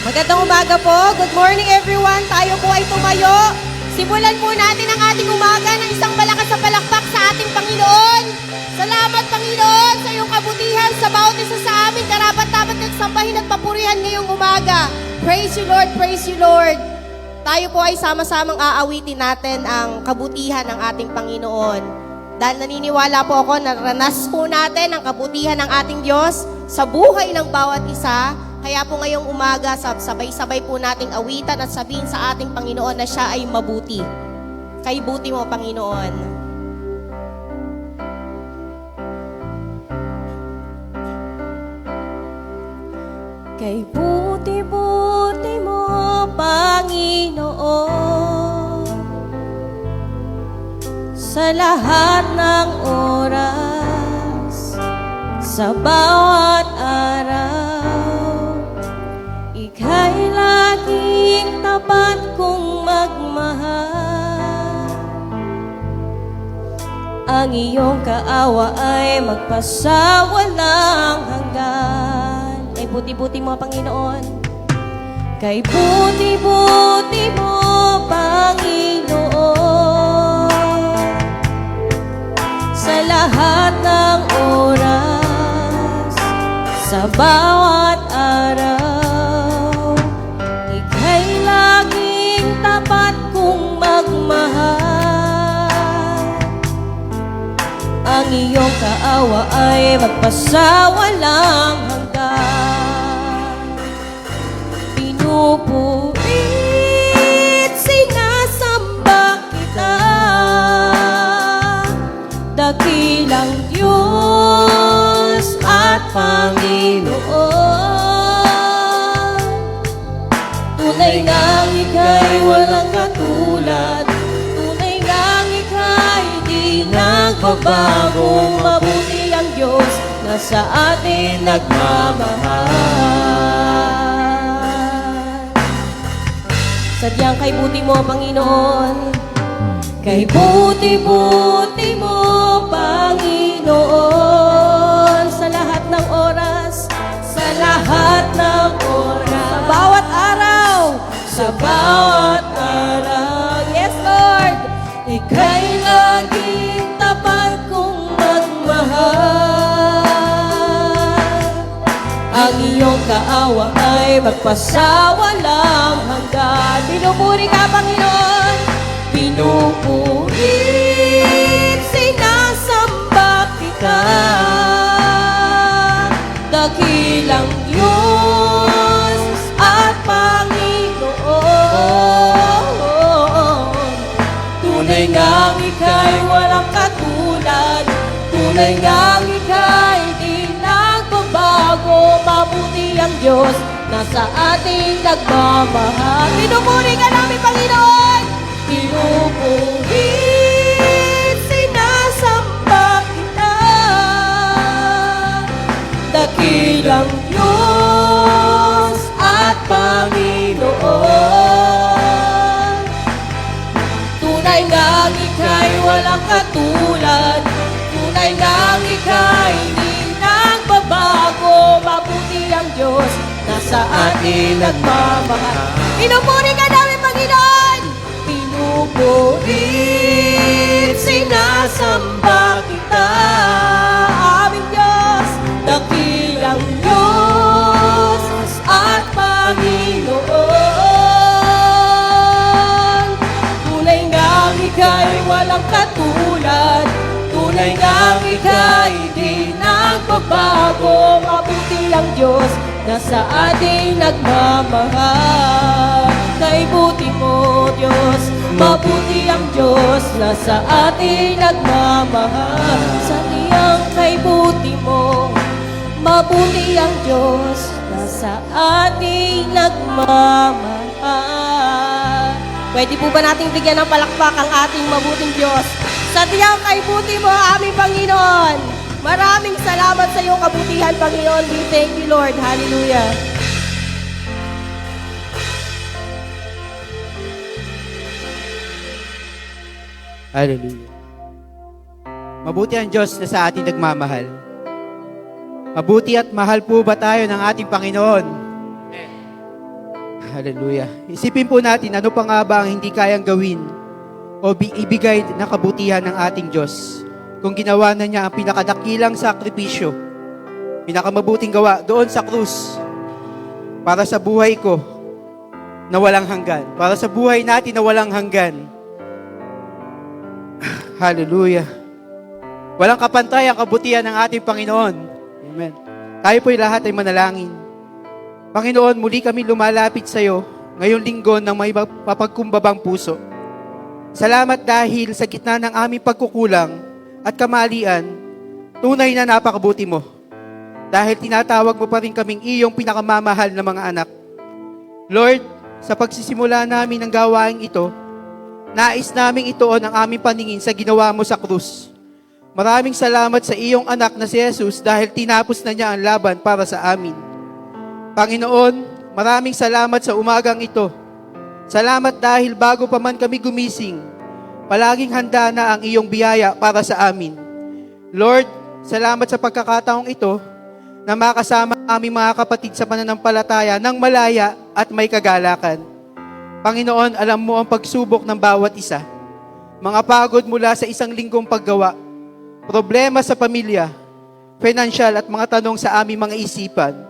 Magandang umaga po. Good morning everyone. Tayo po ay tumayo. Simulan po natin ang ating umaga ng isang malakas na palakpak sa ating Panginoon. Salamat Panginoon sa iyong kabutihan sa bawat isa sa amin. Karapat-dapat nagsambahin at papurihan ngayong umaga. Praise you Lord, praise you Lord. Tayo po ay sama-samang aawitin natin ang kabutihan ng ating Panginoon. Dahil naniniwala po ako na ranas po natin ang kabutihan ng ating Diyos sa buhay ng bawat isa. Kaya po ngayong umaga, sabay-sabay po nating awitan at sabihin sa ating Panginoon na siya ay mabuti. Kay buti mo, Panginoon. Kay buti-buti mo, Panginoon, sa lahat ng oras, sa bawat araw, ika'y laging tapat kong magmahal. Ang iyong kaawa ay magpasawalang hanggan. Kay buti-buti mo, Panginoon. Kay buti-buti mo, Panginoon, sa lahat ng oras, sa bawat araw, ika'y laging tapat kong magmahal. Ang iyong kaawa ay magpasawalang hanggan. Pinupurit, sinasamba kita, dakilang Diyos at Panginoon. Tunay ngang ika'y walang katulad, tunay ngang ika'y di nagbabago. Mabuti ang Diyos na sa atin nagmamahal. Sadyang kay buti mo, Panginoon. Kay buti-buti mo, Panginoon, sa lahat ng oras, sa lahat ng oras, sa bawat araw, sa bawat araw. Yes, Lord! Ika'y laging tapat kong magmahal. Ang iyong kaawa ay magpasawalang hanggan. Pinupuri ka, Panginoon. Pinupurit, sinasamba kita, dakilang Diyos at Panginoon. Tunay ngang ika'y walang katulad, tunay ngang ika'y di nagbabago. Mabuti ang Diyos na sa ating nagmamahal. Pinupuri ka namin, Panginoon. Pinupurit, sinasamba kita, dakilang Diyos at Panginoon. Tunay ngang ika'y walang katulad, tunay ngang ika'y di nagbabago. Mabuti ang Diyos na sa atin nagmamahal. Pinupuri ka namin, Panginoon. Pinupurit, sinasamba kita, aming Diyos, dakilang Diyos at Panginoon. Tunay ngang ika'y walang katulad, tunay ngang ika'y di nagbabago. Mabuti ang Diyos na sa ating nagmamahal. Kay buti mo, Diyos, mabuti ang Diyos na sa ating nagmamahal. Sa tiyang kay buti mo, mabuti ang Diyos na sa ating nagmamahal. Pwede po ba nating bigyan ng palakpak ang ating mabuting Diyos? Sa tiyang kay buti mo, aming Panginoon. Maraming salamat sa iyong kabutihan, Panginoon. We thank you, Lord. Hallelujah. Hallelujah. Mabuti ang Diyos na sa ating nagmamahal. Mabuti at mahal po ba tayo ng ating Panginoon? Hallelujah. Isipin po natin, ano pa nga ba ang hindi kayang gawin o ibigay na kabutihan ng ating Diyos kung ginawa na niya ang pinakadakilang sakripisyo, pinakamabuting gawa doon sa krus para sa buhay ko na walang hanggan, para sa buhay natin na walang hanggan. Hallelujah. Walang kapantay ang kabutihan ng ating Panginoon. Amen. Tayo po'y lahat ay manalangin. Panginoon, muli kami lumalapit sa iyo ngayong linggo ng may mapagkumbabang puso. Salamat dahil sa gitna ng aming pagkukulang at kamalian, tunay na napakabuti mo. Dahil tinatawag mo pa rin kaming iyong pinakamamahal na mga anak. Lord, sa pagsisimula namin ng gawaing ito, nais naming ituon ang aming paningin sa ginawa mo sa krus. Maraming salamat sa iyong anak na si Jesus dahil tinapos na niya ang laban para sa amin. Panginoon, maraming salamat sa umagang ito. Salamat dahil bago pa man kami gumising, palaging handa na ang iyong biyaya para sa amin. Lord, salamat sa pagkakataong ito na makasama ang aming mga kapatid sa pananampalataya ng malaya at may kagalakan. Panginoon, alam mo ang pagsubok ng bawat isa. Mga pagod mula sa isang linggong paggawa, problema sa pamilya, financial at mga tanong sa aming mga isipan.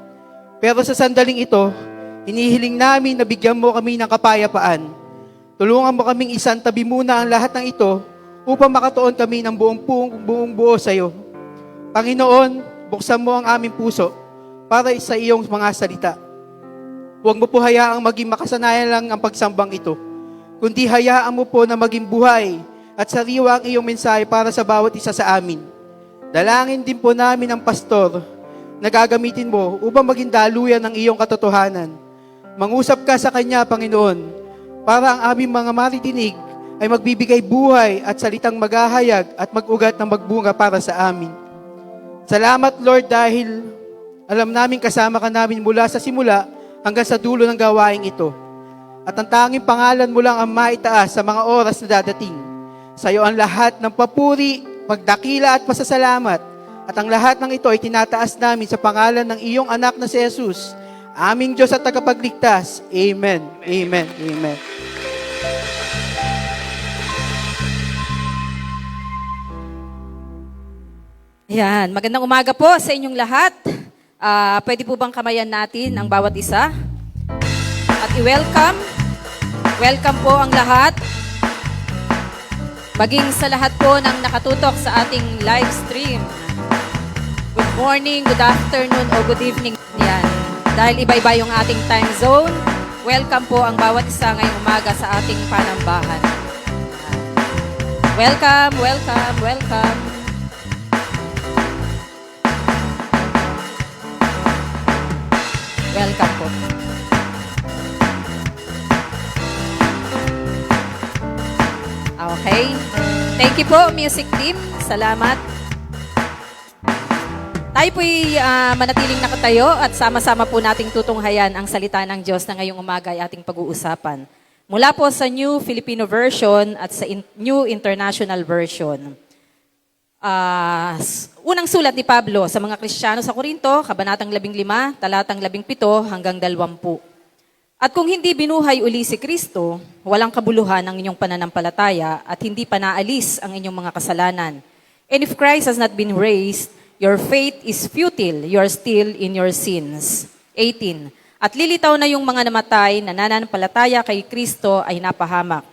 Pero sa sandaling ito, hinihiling namin na bigyan mo kami ng kapayapaan. Tulungan mo kaming isantabi muna ang lahat ng ito upang makatuon kami ng buong buo sa iyo. Panginoon, buksan mo ang aming puso para sa iyong mga salita. Huwag mo po hayaang maging makasanayan lang ang pagsambang ito, kundi hayaan mo po na maging buhay at sariwa ang iyong mensahe para sa bawat isa sa amin. Dalangin din po namin ang pastor na gagamitin mo upang maging daluyan ng iyong katotohanan. Mangusap ka sa Kanya, Panginoon, para ang aming mga maritinig ay magbibigay buhay at salitang maghahayag at mag-ugat ng magbunga para sa amin. Salamat, Lord, dahil alam namin kasama ka namin mula sa simula hanggang sa dulo ng gawaing ito. At ang tanging pangalan mo lang ang maitaas sa mga oras na dadating. Sa iyo ang lahat ng papuri, pagdakila at pasasalamat. At ang lahat ng ito ay tinataas namin sa pangalan ng iyong anak na si Jesus, aming Diyos at tagapagligtas. Amen. Amen. Amen. Yan, magandang umaga po sa inyong lahat. Pwede po bang kamayan natin ang bawat isa? At welcome po ang lahat. Maging sa lahat po ng nakatutok sa ating live stream. Good morning, good afternoon, o good evening. Yan. Dahil iba-iba yung ating time zone, welcome po ang bawat isa ngayong umaga sa ating panambahan. Welcome, welcome, welcome. Welcome po. Okay. Thank you po, music team. Salamat. Tayo po'y manatiling nakatayo at sama-sama po nating tutunghayan ang salita ng Diyos na ngayong umaga ay ating pag-uusapan. Mula po sa New Filipino Version at sa New International Version. Unang sulat ni Pablo sa mga Kristiyano sa Korinto, Kabanatang 15, talatang 17 hanggang 20. At kung hindi binuhay uli si Kristo, walang kabuluhan ang inyong pananampalataya at hindi pa naalis ang inyong mga kasalanan. And if Christ has not been raised, your faith is futile, you are still in your sins. 18. At lilitaw na yung mga namatay na nananampalataya kay Kristo ay napahamak.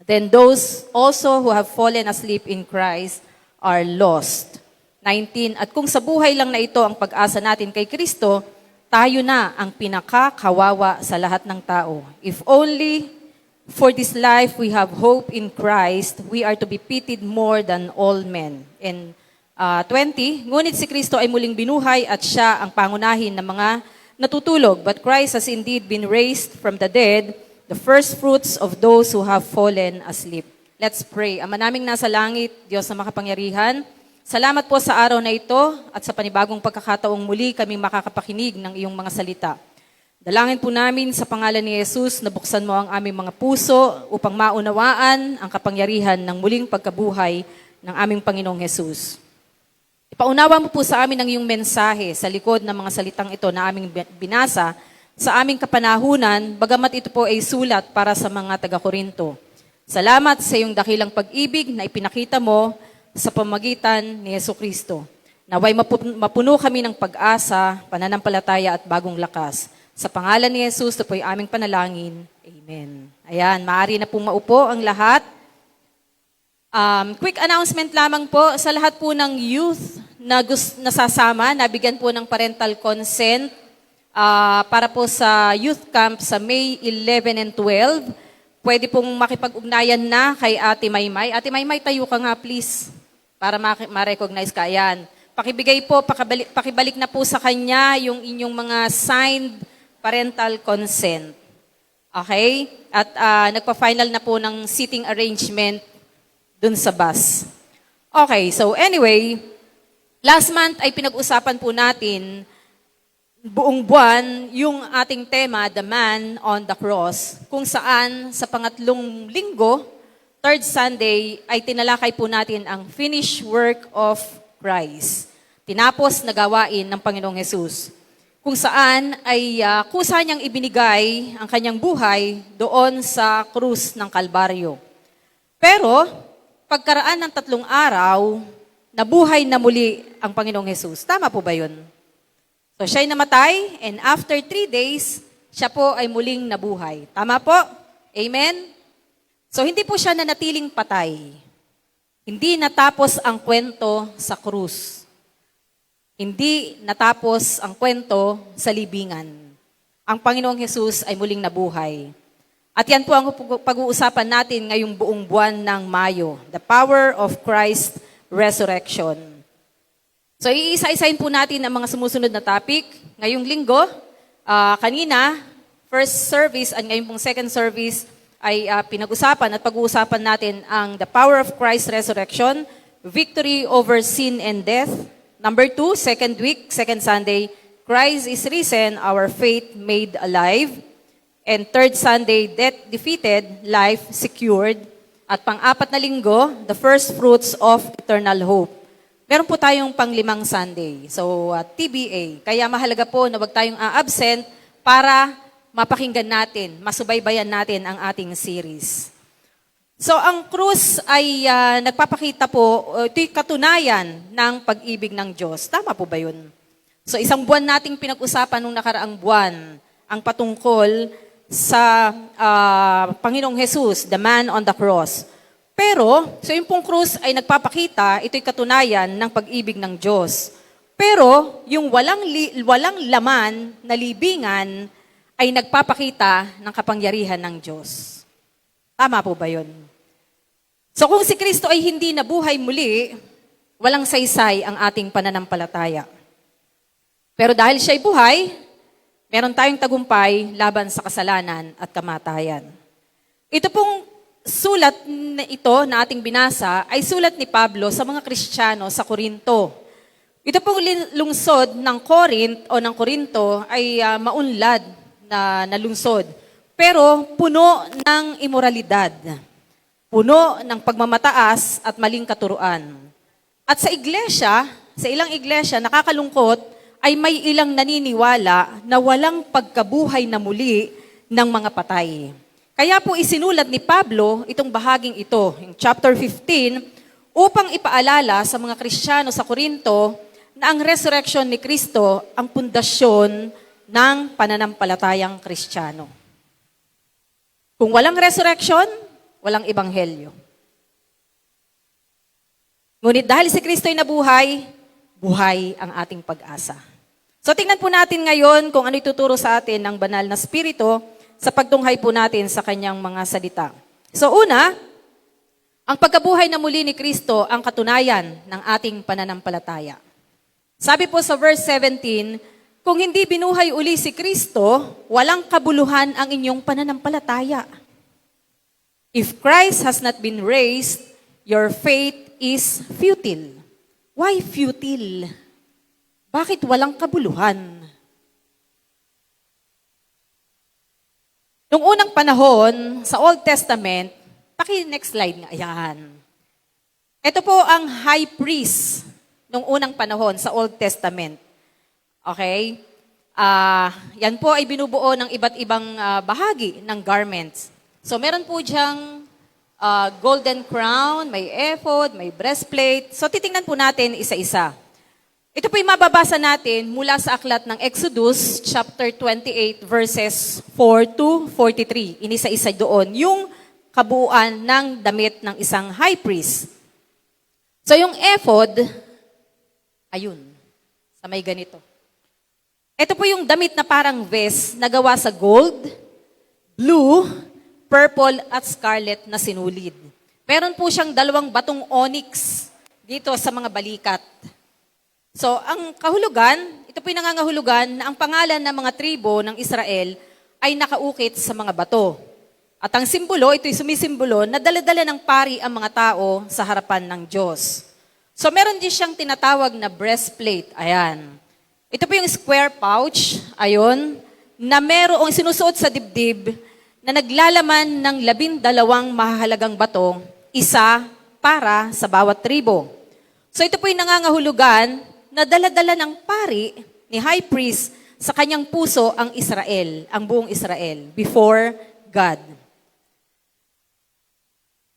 Then those also who have fallen asleep in Christ are lost. 19. At kung sa buhay lang na ito ang pag-asa natin kay Kristo, tayo na ang pinakakawawa sa lahat ng tao. If only for this life we have hope in Christ, we are to be pitied more than all men. And 20, ngunit si Kristo ay muling binuhay at siya ang pangunahin ng mga natutulog. But Christ has indeed been raised from the dead, the first fruits of those who have fallen asleep. Let's pray. Ama naming nasa langit, Diyos na makapangyarihan, salamat po sa araw na ito at sa panibagong pagkakataong muli kami makakapakinig ng iyong mga salita. Dalangin po namin sa pangalan ni Jesus na buksan mo ang aming mga puso upang maunawaan ang kapangyarihan ng muling pagkabuhay ng aming Panginoong Jesus. Ipaunawa mo po sa amin ang iyong mensahe sa likod ng mga salitang ito na aming binasa sa aming kapanahunan, bagamat ito po ay sulat para sa mga taga-Korinto. Salamat sa iyong dakilang pag-ibig na ipinakita mo sa pamagitan ni Jesucristo. Naway mapuno kami ng pag-asa, pananampalataya at bagong lakas. Sa pangalan ni Jesus, ito po ay aming panalangin. Amen. Ayan, maaari na pong maupo ang lahat. Quick announcement lamang po sa lahat po ng youth na nasasama, nabigyan po ng parental consent para po sa youth camp sa May 11 and 12. Pwede pong makipag-ugnayan na kay Ate Maymay. Ate Maymay, tayo ka nga please para ma-recognize ka. Ayan. Pakibigay po, pakibalik na po sa kanya yung inyong mga signed parental consent. Okay? At nagpa-final na po ng seating arrangement dun sa bus. Okay, so anyway, last month ay pinag-usapan po natin buong buwan yung ating tema, The Man on the Cross, kung saan sa pangatlong linggo, third Sunday, ay tinalakay po natin ang finished work of Christ. Tinapos na gawain ng Panginoong Hesus, kung saan ay kusa niyang ibinigay ang kanyang buhay doon sa krus ng Kalbaryo. Pero, pagkaraan ng 3 araw, nabuhay na muli ang Panginoong Hesus. Tama po ba yun? So, siya'y namatay, and after 3 days, siya po ay muling nabuhay. Tama po? Amen? So, hindi po siya nanatiling patay. Hindi natapos ang kwento sa krus. Hindi natapos ang kwento sa libingan. Ang Panginoong Hesus ay muling nabuhay. At yan po ang pag-uusapan natin ngayong buong buwan ng Mayo, the power of Christ's resurrection. So, iisa-isahin po natin ang mga sumusunod na topic. Ngayong linggo, kanina, first service at ngayon pong second service ay pinag-usapan at pag-uusapan natin ang the power of Christ's resurrection, victory over sin and death. Number 2, second week, second Sunday, Christ is risen, our faith made alive. And third Sunday, death defeated, life secured. At pang-apat na linggo, the first fruits of eternal hope. Meron po tayong pang-5 Sunday. So, TBA. Kaya mahalaga po na wag tayong absent para mapakinggan natin, masubaybayan natin ang ating series. So, ang krus ay nagpapakita po, ito'y katunayan ng pag-ibig ng Diyos. Tama po ba yun? So, isang buwan nating pinag-usapan nung nakaraang buwan, ang patungkol sa Panginoong Hesus, the man on the cross. Pero, so yung pong krus ay nagpapakita, ito'y katunayan ng pag-ibig ng Diyos. Pero, yung walang laman na libingan ay nagpapakita ng kapangyarihan ng Diyos. Tama po ba yun? So kung si Kristo ay hindi nabuhay muli, walang saysay ang ating pananampalataya. Pero dahil siya'y buhay, meron tayong tagumpay laban sa kasalanan at kamatayan. Ito pong sulat na ito na ating binasa ay sulat ni Pablo sa mga Kristiyano sa Korinto. Ito pong lungsod ng Corinth o ng Korinto ay maunlad na lungsod. Pero puno ng imoralidad. Puno ng pagmamataas at maling katuruan. At sa ilang iglesia, nakakalungkot, ay may ilang naniniwala na walang pagkabuhay na muli ng mga patay. Kaya po isinulat ni Pablo itong bahaging ito, yung chapter 15, upang ipaalala sa mga Kristiyano sa Korinto na ang resurrection ni Kristo ang pundasyon ng pananampalatayang Kristiyano. Kung walang resurrection, walang ebanghelyo. Ngunit dahil si Kristo ay nabuhay, buhay ang ating pag-asa. So tingnan po natin ngayon kung ano ituturo sa atin ng banal na Espiritu sa pagtunghay po natin sa kanyang mga salita. So una, ang pagkabuhay na muli ni Kristo ang katunayan ng ating pananampalataya. Sabi po sa verse 17, kung hindi binuhay uli si Kristo, walang kabuluhan ang inyong pananampalataya. If Christ has not been raised, your faith is futile. Why futile? Bakit walang kabuluhan? Noong unang panahon, sa Old Testament, next slide nga, ayan. Ito po ang high priest noong unang panahon sa Old Testament. Okay? Yan po ay binubuo ng iba't ibang bahagi ng garments. So meron po diyang golden crown, may ephod, may breastplate. So titingnan po natin isa-isa. Ito po yung mababasa natin mula sa aklat ng Exodus chapter 28 verses 4 to 43. Inisa-isa doon yung kabuuan ng damit ng isang high priest. So yung ephod, ayun, sa may ganito. Ito po yung damit na parang vest na gawa sa gold, blue, purple at scarlet na sinulid. Meron po siyang 2 batong onyx dito sa mga balikat. So, ang kahulugan, ito po yung nangangahulugan na ang pangalan ng mga tribo ng Israel ay nakaukit sa mga bato. At ang simbolo, ito'y sumisimbolo na dala-dala ng pari ang mga tao sa harapan ng Diyos. So, meron din siyang tinatawag na breastplate. Ayan. Ito po yung square pouch, ayon, na merong sinusuot sa dibdib na naglalaman ng 12 mahahalagang bato, isa para sa bawat tribo. So, ito po yung nangangahulugan na dala-dala ng pari ni high priest sa kanyang puso ang Israel, ang buong Israel, before God.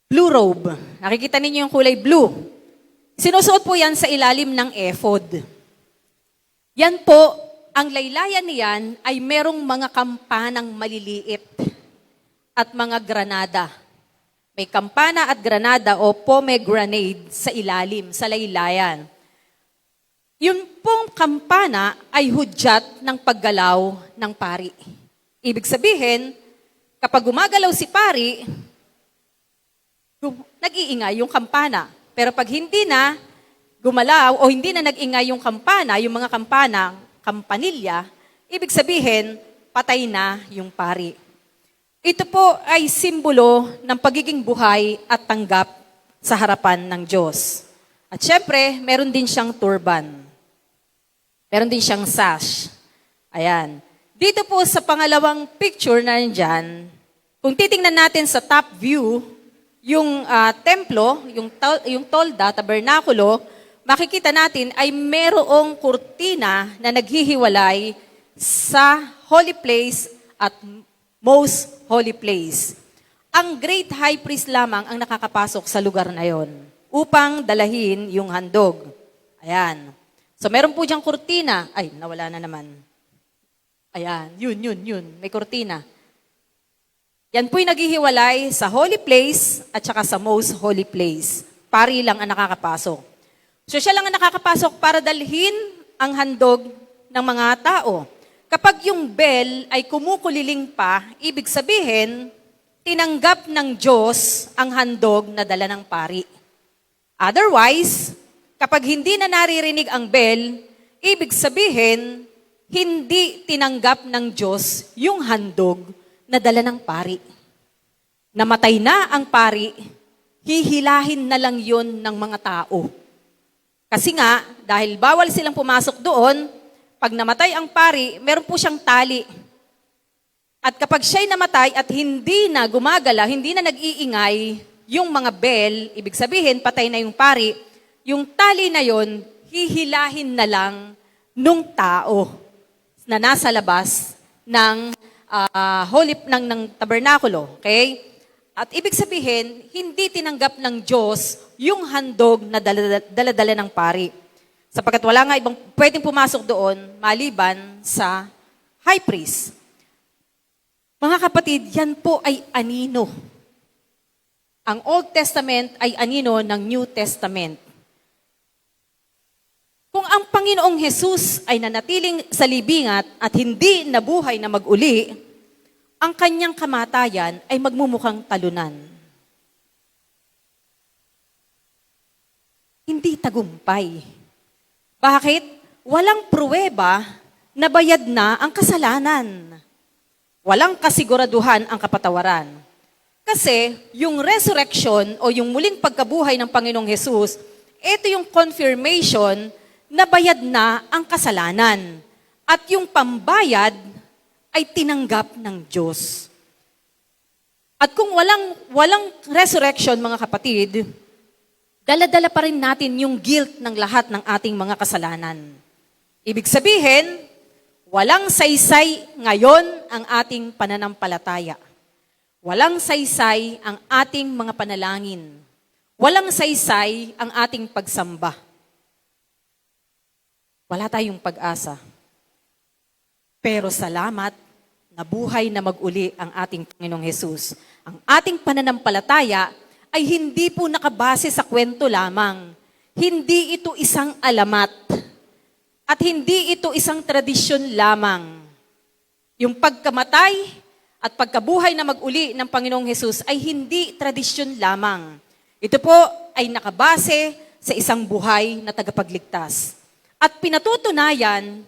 Blue robe. Nakikita ninyo yung kulay blue. Sinusuot po yan sa ilalim ng ephod. Yan po, ang laylayan niyan ay merong mga kampanang maliliit at mga granada. May kampana at granada o pomegranate sa ilalim, sa laylayan. Yung pong kampana ay hudyat ng paggalaw ng pari. Ibig sabihin, kapag gumagalaw si pari, nag-iingay yung kampana. Pero pag hindi na gumalaw o hindi na nag-ingay yung kampana, yung mga kampana, kampanilya, ibig sabihin, patay na yung pari. Ito po ay simbolo ng pagiging buhay at tanggap sa harapan ng Diyos. At syempre, meron din siyang turban. Meron din siyang sash. Ayan. Dito po sa pangalawang picture na nandyan, kung titingnan natin sa top view, yung templo, yung tolda, tabernakulo, makikita natin ay merong kurtina na naghihiwalay sa holy place at most holy place. Ang great high priest lamang ang nakakapasok sa lugar na yon upang dalahin yung handog. Ayan. So meron po diyang kurtina. Ay, nawala na naman. Ayan, yun. May kurtina. Yan po'y naghihiwalay sa holy place at saka sa most holy place. Pari lang ang nakakapasok. So siya lang ang nakakapasok para dalhin ang handog ng mga tao. Kapag yung bell ay kumukuliling pa, ibig sabihin, tinanggap ng Diyos ang handog na dala ng pari. Otherwise, kapag hindi na naririnig ang bell, ibig sabihin, hindi tinanggap ng Diyos yung handog na dala ng pari. Namatay na ang pari, hihilahin na lang yon ng mga tao. Kasi nga, dahil bawal silang pumasok doon, pag namatay ang pari, meron po siyang tali. At kapag siya'y namatay at hindi na gumagala, hindi na nag-iingay yung mga bell, ibig sabihin, patay na yung pari, yung tali na yon, hihilahin na lang nung tao na nasa labas ng ng tabernakulo. Okay? At ibig sabihin, hindi tinanggap ng Diyos yung handog na dala-dala ng pari. Sapagkat wala nga ibang pwedeng pumasok doon maliban sa high priest. Mga kapatid, yan po ay anino. Ang Old Testament ay anino ng New Testament. Kung ang Panginoong Jesus ay nanatiling sa libingat at hindi nabuhay na mag-uli, ang kanyang kamatayan ay magmumukhang talunan. Hindi tagumpay. Bakit? Walang pruweba na bayad na ang kasalanan. Walang kasiguraduhan ang kapatawaran. Kasi yung resurrection o yung muling pagkabuhay ng Panginoong Jesus, ito yung confirmation na bayad na ang kasalanan. At yung pambayad ay tinanggap ng Diyos. At kung walang resurrection, mga kapatid, dala-dala pa rin natin yung guilt ng lahat ng ating mga kasalanan. Ibig sabihin, Walang saysay ngayon ang ating pananampalataya. Walang saysay ang ating mga panalangin. Walang saysay ang ating pagsamba. Wala tayong pag-asa. Pero salamat, nabuhay na mag-uli ang ating Panginoong Hesus. Ang ating pananampalataya ay hindi po nakabase sa kwento lamang. Hindi ito isang alamat. At hindi ito isang tradisyon lamang. Yung pagkamatay at pagkabuhay na mag-uli ng Panginoong Hesus ay hindi tradisyon lamang. Ito po ay nakabase sa isang buhay na tagapagligtas. At pinatutunayan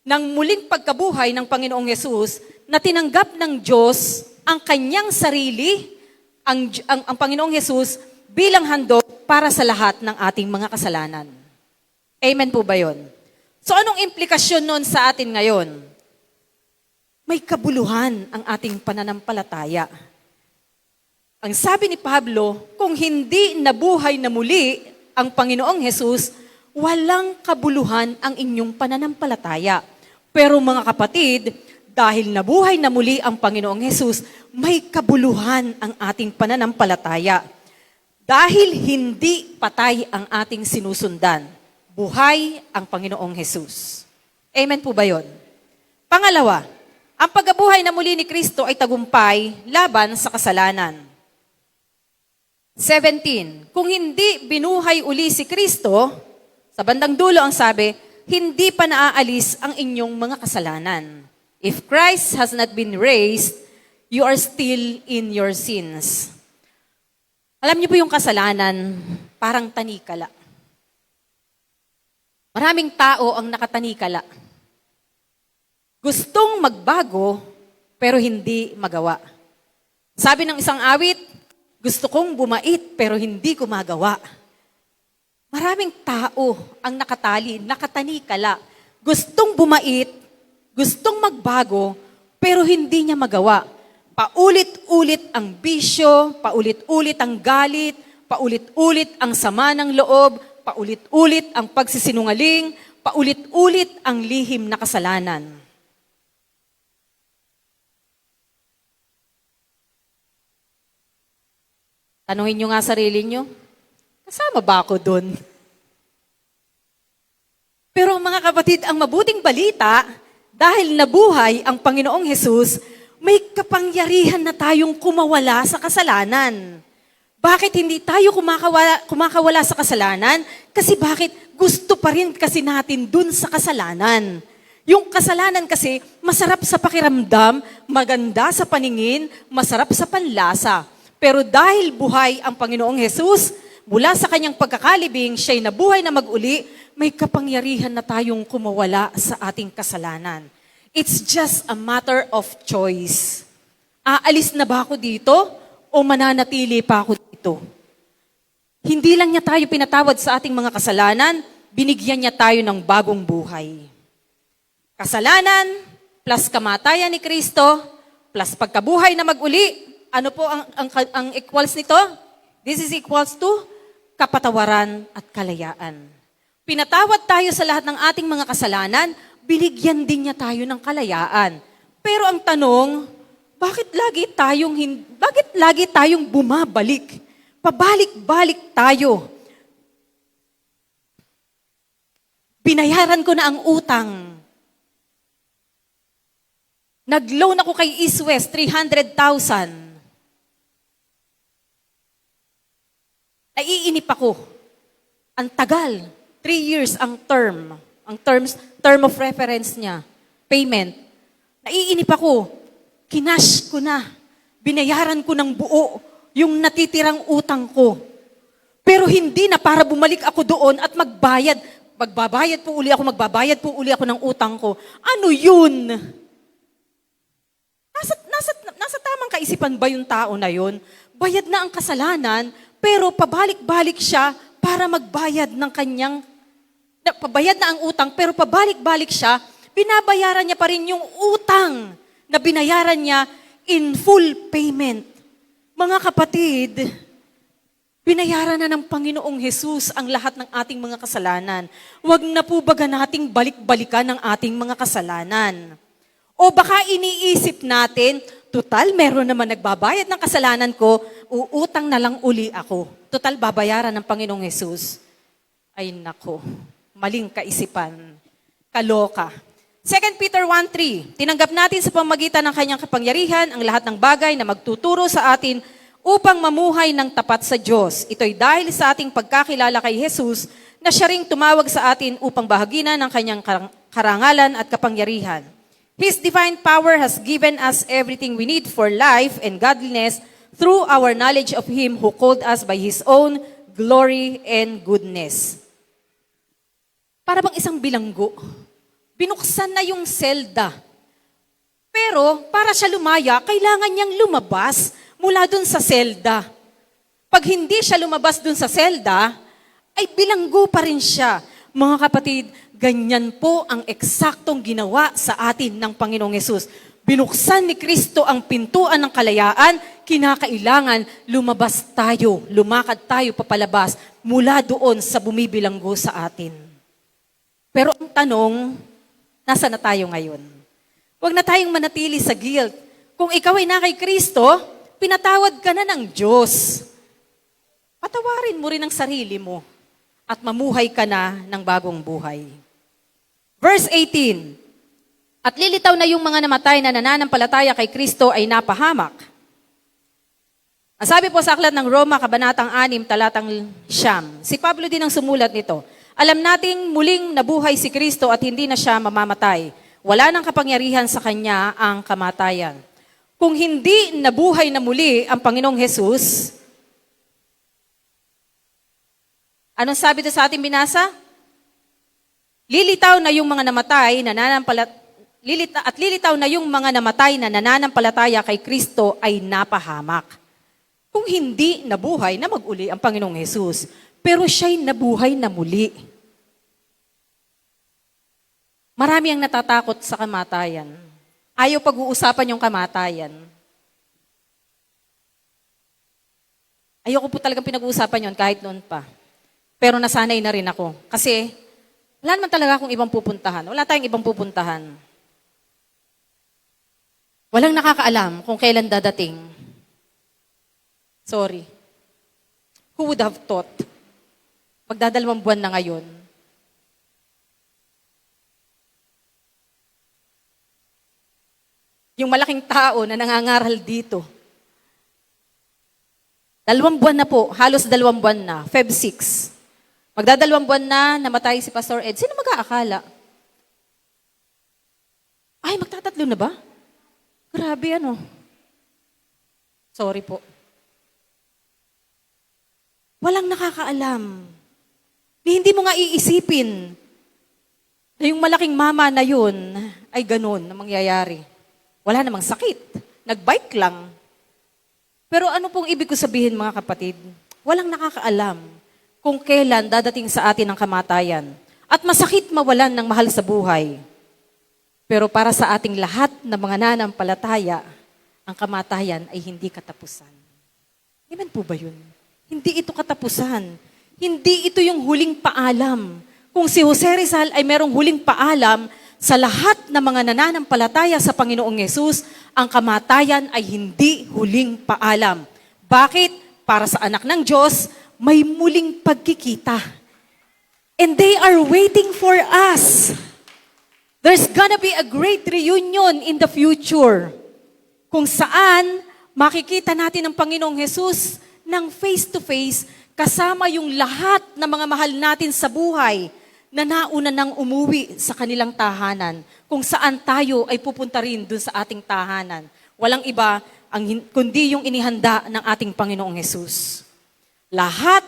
ng muling pagkabuhay ng Panginoong Hesus na tinanggap ng Diyos ang kanyang sarili, ang Panginoong Hesus bilang handog para sa lahat ng ating mga kasalanan. Amen po ba yun? So anong implikasyon nun sa atin ngayon? May kabuluhan ang ating pananampalataya. Ang sabi ni Pablo, kung hindi nabuhay na muli ang Panginoong Hesus, walang kabuluhan ang inyong pananampalataya. Pero mga kapatid, dahil nabuhay na muli ang Panginoong Hesus, may kabuluhan ang ating pananampalataya. Dahil hindi patay ang ating sinusundan, buhay ang Panginoong Hesus. Amen po ba yun? Pangalawa, ang pagkabuhay na muli ni Kristo ay tagumpay laban sa kasalanan. 17, kung hindi binuhay uli si Kristo, sa bandang dulo ang sabi, hindi pa naaalis ang inyong mga kasalanan. If Christ has not been raised, you are still in your sins. Alam niyo po yung kasalanan, parang tanikala. Maraming tao ang nakatanikala. Gustong magbago, pero hindi magawa. Sabi ng isang awit, gusto kong bumait, pero hindi ko magawa. Maraming tao ang nakatanikala. Gustong bumait, gustong magbago, pero hindi niya magawa. Paulit-ulit ang bisyo, paulit-ulit ang galit, paulit-ulit ang sama ng loob, paulit-ulit ang pagsisinungaling, paulit-ulit ang lihim na kasalanan. Tanungin nyo nga sarili nyo, kasama ba ako dun? Pero mga kapatid, ang mabuting balita, dahil nabuhay ang Panginoong Hesus, may kapangyarihan na tayong kumawala sa kasalanan. Bakit hindi tayo kumakawala sa kasalanan? Kasi bakit gusto pa rin kasi natin dun sa kasalanan. Yung kasalanan kasi masarap sa pakiramdam, maganda sa paningin, masarap sa panlasa. Pero dahil buhay ang Panginoong Hesus, mula sa kanyang pagkakalibing, siya'y nabuhay na mag-uli, may kapangyarihan na tayong kumawala sa ating kasalanan. It's just a matter of choice. Aalis na ba ako dito o mananatili pa ako dito? Hindi lang niya tayo pinatawad sa ating mga kasalanan, binigyan niya tayo ng bagong buhay. Kasalanan plus kamatayan ni Kristo plus pagkabuhay na mag-uli. Ano po ang equals nito? This is equals to kapatawaran at kalayaan. Pinatawad tayo sa lahat ng ating mga kasalanan, binigyan din niya tayo ng kalayaan. Pero ang tanong, bakit lagi tayong bumabalik? Pabalik-balik tayo. Binayaran ko na ang utang. Nag-loan ako kay East West, 300,000. Naiinip ako. Ang tagal. 3 years ang term. Term of reference niya. Payment. Naiinip ako. Kinash ko na. Binayaran ko ng buo yung natitirang utang ko. Pero hindi na para bumalik ako doon at magbayad. Magbabayad po uli ako ng utang ko. Ano yun? Nasa tamang kaisipan ba yung tao na yun? Bayad na ang kasalanan, pero pabalik-balik siya para magbayad ng pabayad na ang utang, pero pabalik-balik siya, binabayaran niya pa rin yung utang na binayaran niya in full payment. Mga kapatid, Binayaran na ng Panginoong Hesus ang lahat ng ating mga kasalanan. Huwag na po baga nating balik-balikan ang ating mga kasalanan. O baka iniisip natin, tutal, meron naman nagbabayad ng kasalanan ko, uutang na lang uli ako. Tutal, babayaran ng Panginoong Hesus. Ay nako, maling kaisipan. Kaloka. 2 Peter 1:3, tinanggap natin sa pamamagitan ng kanyang kapangyarihan ang lahat ng bagay na magtuturo sa atin upang mamuhay ng tapat sa Diyos. Ito'y dahil sa ating pagkakilala kay Jesus na siya ring tumawag sa atin upang bahaginan ng kanyang karangalan at kapangyarihan. His divine power has given us everything we need for life and godliness through our knowledge of Him who called us by His own glory and goodness. Para bang isang bilanggo, binuksan na yung selda. Pero para siya lumaya, kailangan niyang lumabas mula dun sa selda. Pag hindi siya lumabas dun sa selda, ay bilanggo pa rin siya. Mga kapatid, ganyan po ang eksaktong ginawa sa atin ng Panginoong Hesus. Binuksan ni Kristo ang pintuan ng kalayaan, kinakailangan lumabas tayo, lumakad tayo papalabas mula doon sa bumibilanggo sa atin. Pero ang tanong, nasa na tayo ngayon? Huwag na tayong manatili sa guilt. Kung ikaw ay na kay Kristo, pinatawad ka na ng Diyos. Patawarin mo rin ang sarili mo at mamuhay ka na ng bagong buhay. Verse 18, at lilitaw na yung mga namatay na nananampalataya kay Kristo ay napahamak. Ang sabi po sa aklat ng Roma, Kabanatang 6, talatang 9, si Pablo din ang sumulat nito. Alam nating muling nabuhay si Kristo at hindi na siya mamamatay. Wala nang kapangyarihan sa kanya ang kamatayan. Kung hindi nabuhay na muli ang Panginoong Hesus, anong sabi ito sa ating binasa? Lilitaw na yung mga namatay na lilitaw na yung mga namatay na nananampalataya kay Kristo ay napahamak. Kung hindi nabuhay na mag-uli ang Panginoong Hesus, pero siya'y nabuhay na muli. Marami ang natatakot sa kamatayan. Ayaw pag-uusapan yung kamatayan. Ayoko po talagang pinag-uusapan yon kahit noon pa. Pero nasanay na rin ako. Kasi wala naman talaga akong ibang pupuntahan. Wala tayong ibang pupuntahan. Walang nakakaalam kung kailan dadating. Sorry. Who would have thought? Magdadalawang buwan na ngayon. Yung malaking tao na nangangaral dito. 2 buwan na po, halos 2 buwan na, Feb 6. Magdadalawang buwan na, namatay si Pastor Ed. Sino mag-aakala? Ay, magtatatlo na ba? Grabe ano. Sorry po. Walang nakakaalam. Hindi mo nga iisipin na yung malaking mama na yun ay ganun na mangyayari. Wala namang sakit. Nagbike lang. Pero ano pong ibig ko sabihin mga kapatid? Walang nakakaalam kung kailan dadating sa atin ang kamatayan. At masakit mawalan ng mahal sa buhay. Pero para sa ating lahat na mga nanampalataya, ang kamatayan ay hindi katapusan. Amen po ba yun? Hindi ito katapusan. Hindi ito yung huling paalam. Kung si Jose Rizal ay merong huling paalam, sa lahat ng mga nananampalataya sa Panginoong Yesus, ang kamatayan ay hindi huling paalam. Bakit? Para sa anak ng Diyos, may muling pagkikita. And they are waiting for us. There's gonna be a great reunion in the future. Kung saan, makikita natin ang Panginoong Yesus ng face-to-face kasama yung lahat ng mga mahal natin sa buhay na nauna nang umuwi sa kanilang tahanan, kung saan tayo ay pupunta rin dun sa ating tahanan. Walang iba kundi yung inihanda ng ating Panginoong Hesus. Lahat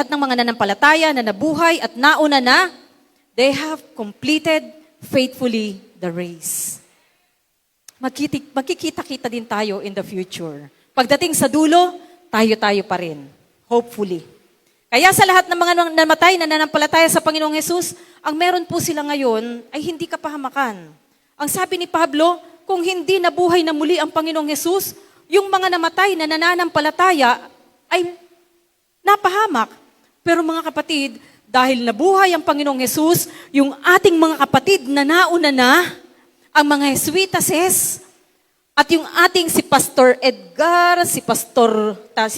ng mga nananampalataya na nabuhay at nauna na, they have completed faithfully the race. Magkikita-kita din tayo in the future. Pagdating sa dulo, tayo-tayo pa rin. Hopefully. Kaya sa lahat ng mga namatay na nanampalataya sa Panginoong Hesus, ang meron po sila ngayon ay hindi kapahamakan. Ang sabi ni Pablo, kung hindi nabuhay na muli ang Panginoong Hesus, yung mga namatay na nananampalataya ay napahamak. Pero mga kapatid, dahil nabuhay ang Panginoong Hesus, yung ating mga kapatid na nauna na, ang mga Jesuitases, at yung ating si Pastor Edgar, si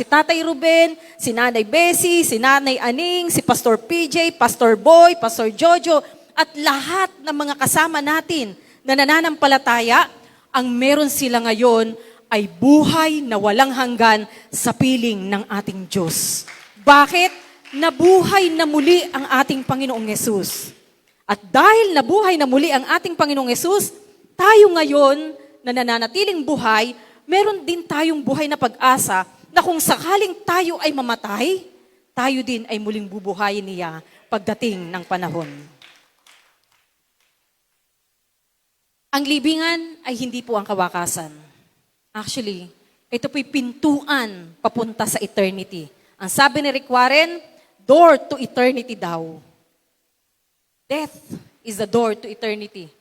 Tatay Ruben, si Nanay Bessie, si Nanay Aning, si Pastor PJ, Pastor Boy, Pastor Jojo, at lahat ng mga kasama natin na nananampalataya, ang meron sila ngayon ay buhay na walang hanggan sa piling ng ating Diyos. Bakit? Nabuhay na muli ang ating Panginoong Hesus. At dahil nabuhay na muli ang ating Panginoong Hesus, tayo ngayon na nananatiling buhay, meron din tayong buhay na pag-asa na kung sakaling tayo ay mamatay, tayo din ay muling bubuhayin niya pagdating ng panahon. Ang libingan ay hindi po ang kawakasan. Actually, ito po'y pintuan papunta sa eternity. Ang sabi ni Rick Warren, door to eternity daw. Death is the door to eternity.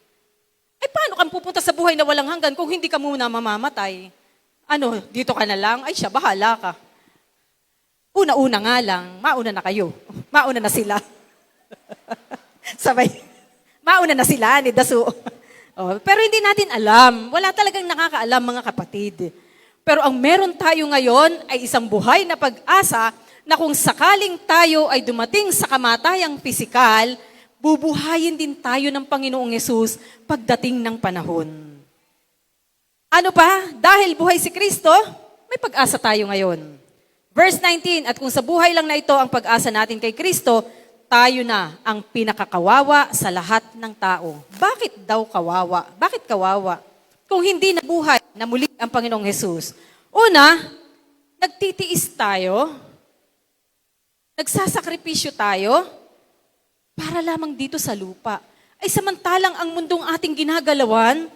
Ay, paano kang pupunta sa buhay na walang hanggan kung hindi ka muna mamamatay? Ano, dito ka na lang? Ay, siya, bahala ka. Una-una nga lang, mauna na kayo. Mauna na sila. Sabay, mauna na sila ni Dasu. Oh, pero hindi natin alam. Wala talagang nakakaalam, mga kapatid. Pero ang meron tayo ngayon ay isang buhay na pag-asa na kung sakaling tayo ay dumating sa kamatayang pisikal, bubuhayin din tayo ng Panginoong Hesus pagdating ng panahon. Ano pa? Dahil buhay si Kristo, may pag-asa tayo ngayon. Verse 19, at kung sa buhay lang na ito ang pag-asa natin kay Kristo, tayo na ang pinakakawawa sa lahat ng tao. Bakit daw kawawa? Bakit kawawa? Kung hindi nabuhay na muli ang Panginoong Hesus. Una, nagtitiis tayo, nagsasakripisyo tayo, para lamang dito sa lupa. Ay samantalang ang mundong ating ginagalawan,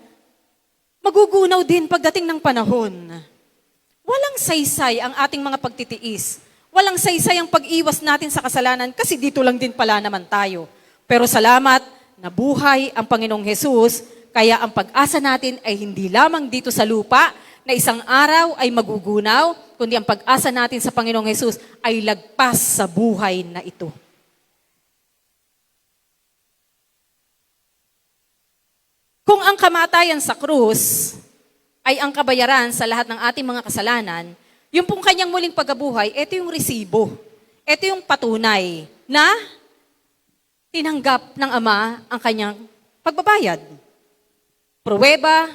magugunaw din pagdating ng panahon. Walang saysay ang ating mga pagtitiis. Walang saysay ang pag-iwas natin sa kasalanan kasi dito lang din pala naman tayo. Pero salamat, nabuhay ang Panginoong Hesus, kaya ang pag-asa natin ay hindi lamang dito sa lupa, na isang araw ay magugunaw, kundi ang pag-asa natin sa Panginoong Hesus ay lagpas sa buhay na ito. Kung ang kamatayan sa krus ay ang kabayaran sa lahat ng ating mga kasalanan, yung pong kanyang muling pagkabuhay, ito yung resibo. Ito yung patunay na tinanggap ng Ama ang kanyang pagbabayad. Pruweba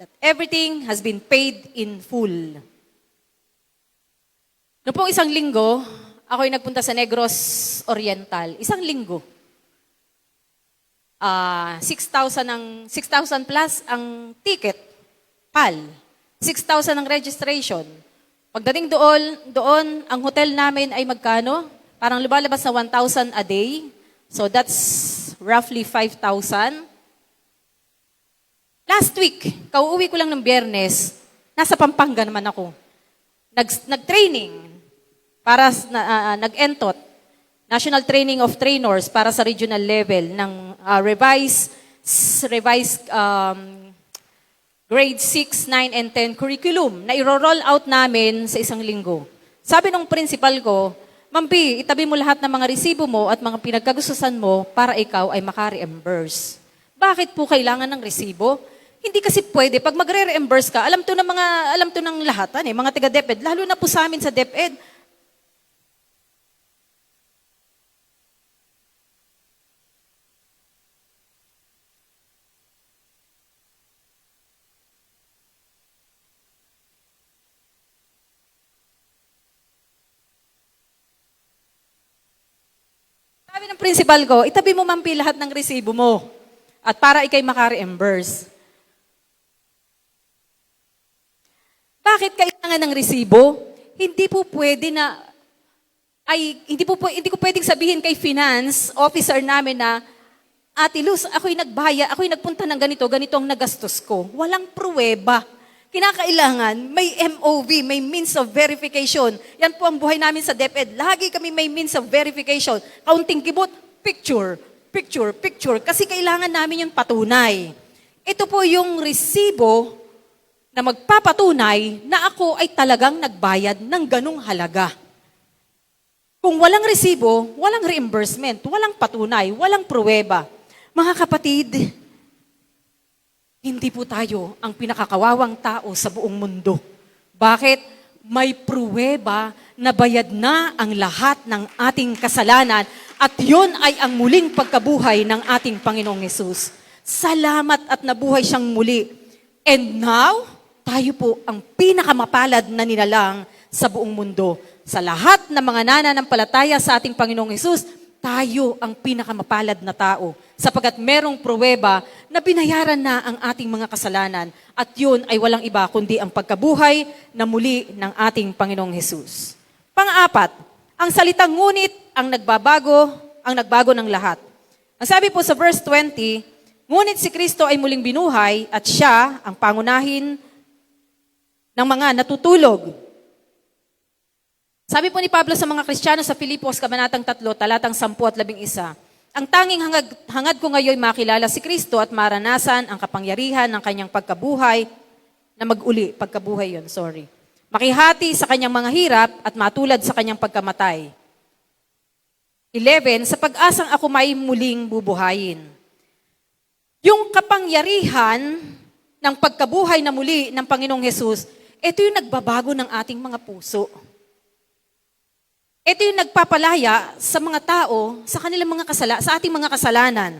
that everything has been paid in full. Noong pong isang linggo, ako'y nagpunta sa Negros Oriental. Isang linggo. 6,000 plus ang ticket, PAL. 6,000 ang registration. Pagdating doon, ang hotel namin ay magkano? Parang lumalabas na 1,000 a day. So that's roughly 5,000. Last week, kauuwi ko lang ng Biyernes, nasa Pampanga naman ako. Nag-training para nag-entot. National Training of Trainers para sa regional level ng revised grade 6, 9, and 10 curriculum na i-roll out namin sa isang linggo. Sabi nung principal ko, Ma'am B, itabi mo lahat ng mga resibo mo at mga pinagkagustusan mo para ikaw ay maka-reimburse. Bakit po kailangan ng resibo? Hindi kasi pwede. Pag magre-reimburse ka, alam to ng lahat, mga taga-DepEd, lalo na po sa amin sa DepEd, sabi ng principal ko, itabi mo Ma'am P lahat ng resibo mo at para ikay maka-reimburse. Bakit kailangan ng resibo? Hindi po pwede na hindi ko pwedeng sabihin kay finance officer namin na Ate Luz, ako'y nagpunta ng ganito ang nagastos ko. Walang pruweba. Kinakailangan, may MOV, may means of verification. Yan po ang buhay namin sa DepEd. Lagi kami may means of verification. Kaunting kibot, picture. Kasi kailangan namin yung patunay. Ito po yung resibo na magpapatunay na ako ay talagang nagbayad ng ganung halaga. Kung walang resibo, walang reimbursement, walang patunay, walang pruweba. Mga kapatid, hindi po tayo ang pinakakawawang tao sa buong mundo. Bakit? May pruweba na bayad na ang lahat ng ating kasalanan at yun ay ang muling pagkabuhay ng ating Panginoong Hesus. Salamat at nabuhay siyang muli. And now, tayo po ang pinakamapalad na nilalang sa buong mundo. Sa lahat ng mga nananampalataya sa ating Panginoong Hesus, tayo ang pinakamapalad na tao sapagkat merong pruweba na binayaran na ang ating mga kasalanan at yun ay walang iba kundi ang pagkabuhay na muli ng ating Panginoong Hesus. Pang-apat, ang salitang ngunit ang nagbago ng lahat. Ang sabi po sa verse 20, ngunit si Kristo ay muling binuhay at siya ang pangunahin ng mga natutulog. Sabi po ni Pablo sa mga Kristiyano sa Filipos, Kabanatang 3, talatang 10 at 11, ang tanging hangad ko ngayon makilala si Kristo at maranasan ang kapangyarihan ng kanyang pagkabuhay, makihati sa kanyang mga hirap at matulad sa kanyang pagkamatay. 11, sa pag-asang ako may muling bubuhayin. Yung kapangyarihan ng pagkabuhay na muli ng Panginoong Hesus, ito yung nagbabago ng ating mga puso. Ito yung nagpapalaya sa mga tao sa ating mga kasalanan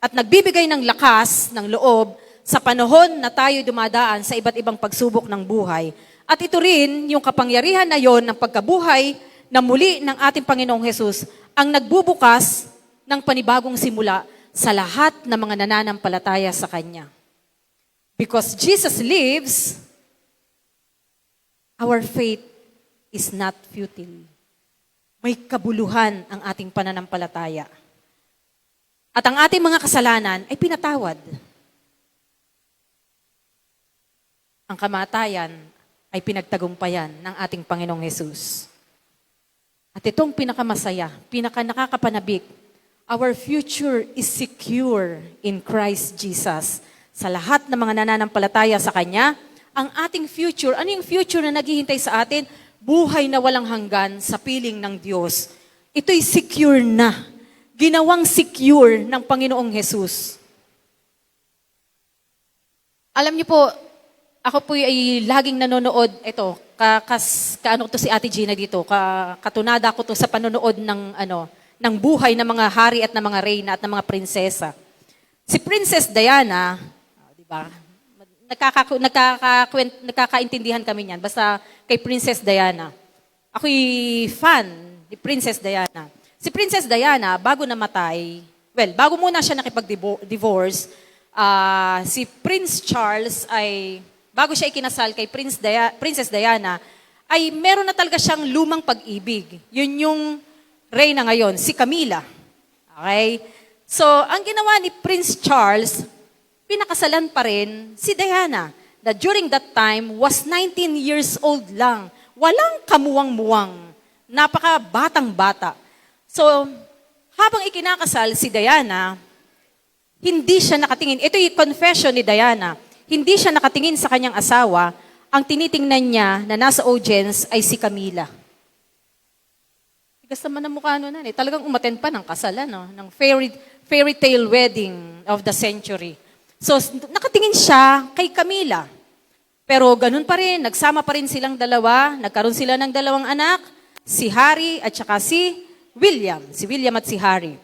at nagbibigay ng lakas ng loob sa panahon na tayo dumadaan sa iba't ibang pagsubok ng buhay. At ito rin yung kapangyarihan na yon ng pagkabuhay na muli ng ating Panginoong Hesus ang nagbubukas ng panibagong simula sa lahat ng mga nananampalataya sa Kanya. Because Jesus lives, our faith is not futile. May kabuluhan ang ating pananampalataya. At ang ating mga kasalanan ay pinatawad. Ang kamatayan ay pinagtagumpayan ng ating Panginoong Hesus. At itong pinakamasaya, nakakapanabik, our future is secure in Christ Jesus. Sa lahat ng mga nananampalataya sa Kanya, ang ating future, ano yung future na naghihintay sa atin? Buhay na walang hanggan sa piling ng Diyos. Ito'y secure na. Ginawang secure ng Panginoong Hesus. Alam niyo po, ako po ay laging nanonood, kaano to si Ate Gina dito, katunada ko to sa panonood ng buhay ng mga hari at ng mga reyna at ng mga prinsesa. Si Princess Diana, di ba? Nagkakaintindihan kami niyan. Basta kay Princess Diana. Ako'y fan ni Princess Diana. Si Princess Diana, bago muna siya nakipag-divorce, si Prince Charles ay, bago siya ikinasal kay Princess Diana, ay meron na talaga siyang lumang pag-ibig. Yun yung reyna ngayon, si Camilla. Okay? So, ang ginawa ni Prince Charles, pinakasalan pa rin si Diana, that during that time was 19 years old lang. Walang kamuwang-muwang. Napaka-batang-bata. So, habang ikinakasal si Diana, hindi siya nakatingin. Ito yung confession ni Diana. Hindi siya nakatingin sa kanyang asawa. Ang tinitingnan niya na nasa audience ay si Camilla. Tigas naman ang mukha nun. Talagang umattend pa ng kasal, ng fairy tale wedding of the century. So, nakatingin siya kay Camilla. Pero ganun pa rin, nagsama pa rin silang dalawa, nagkaroon sila ng dalawang anak, si Harry at saka si William at si Harry.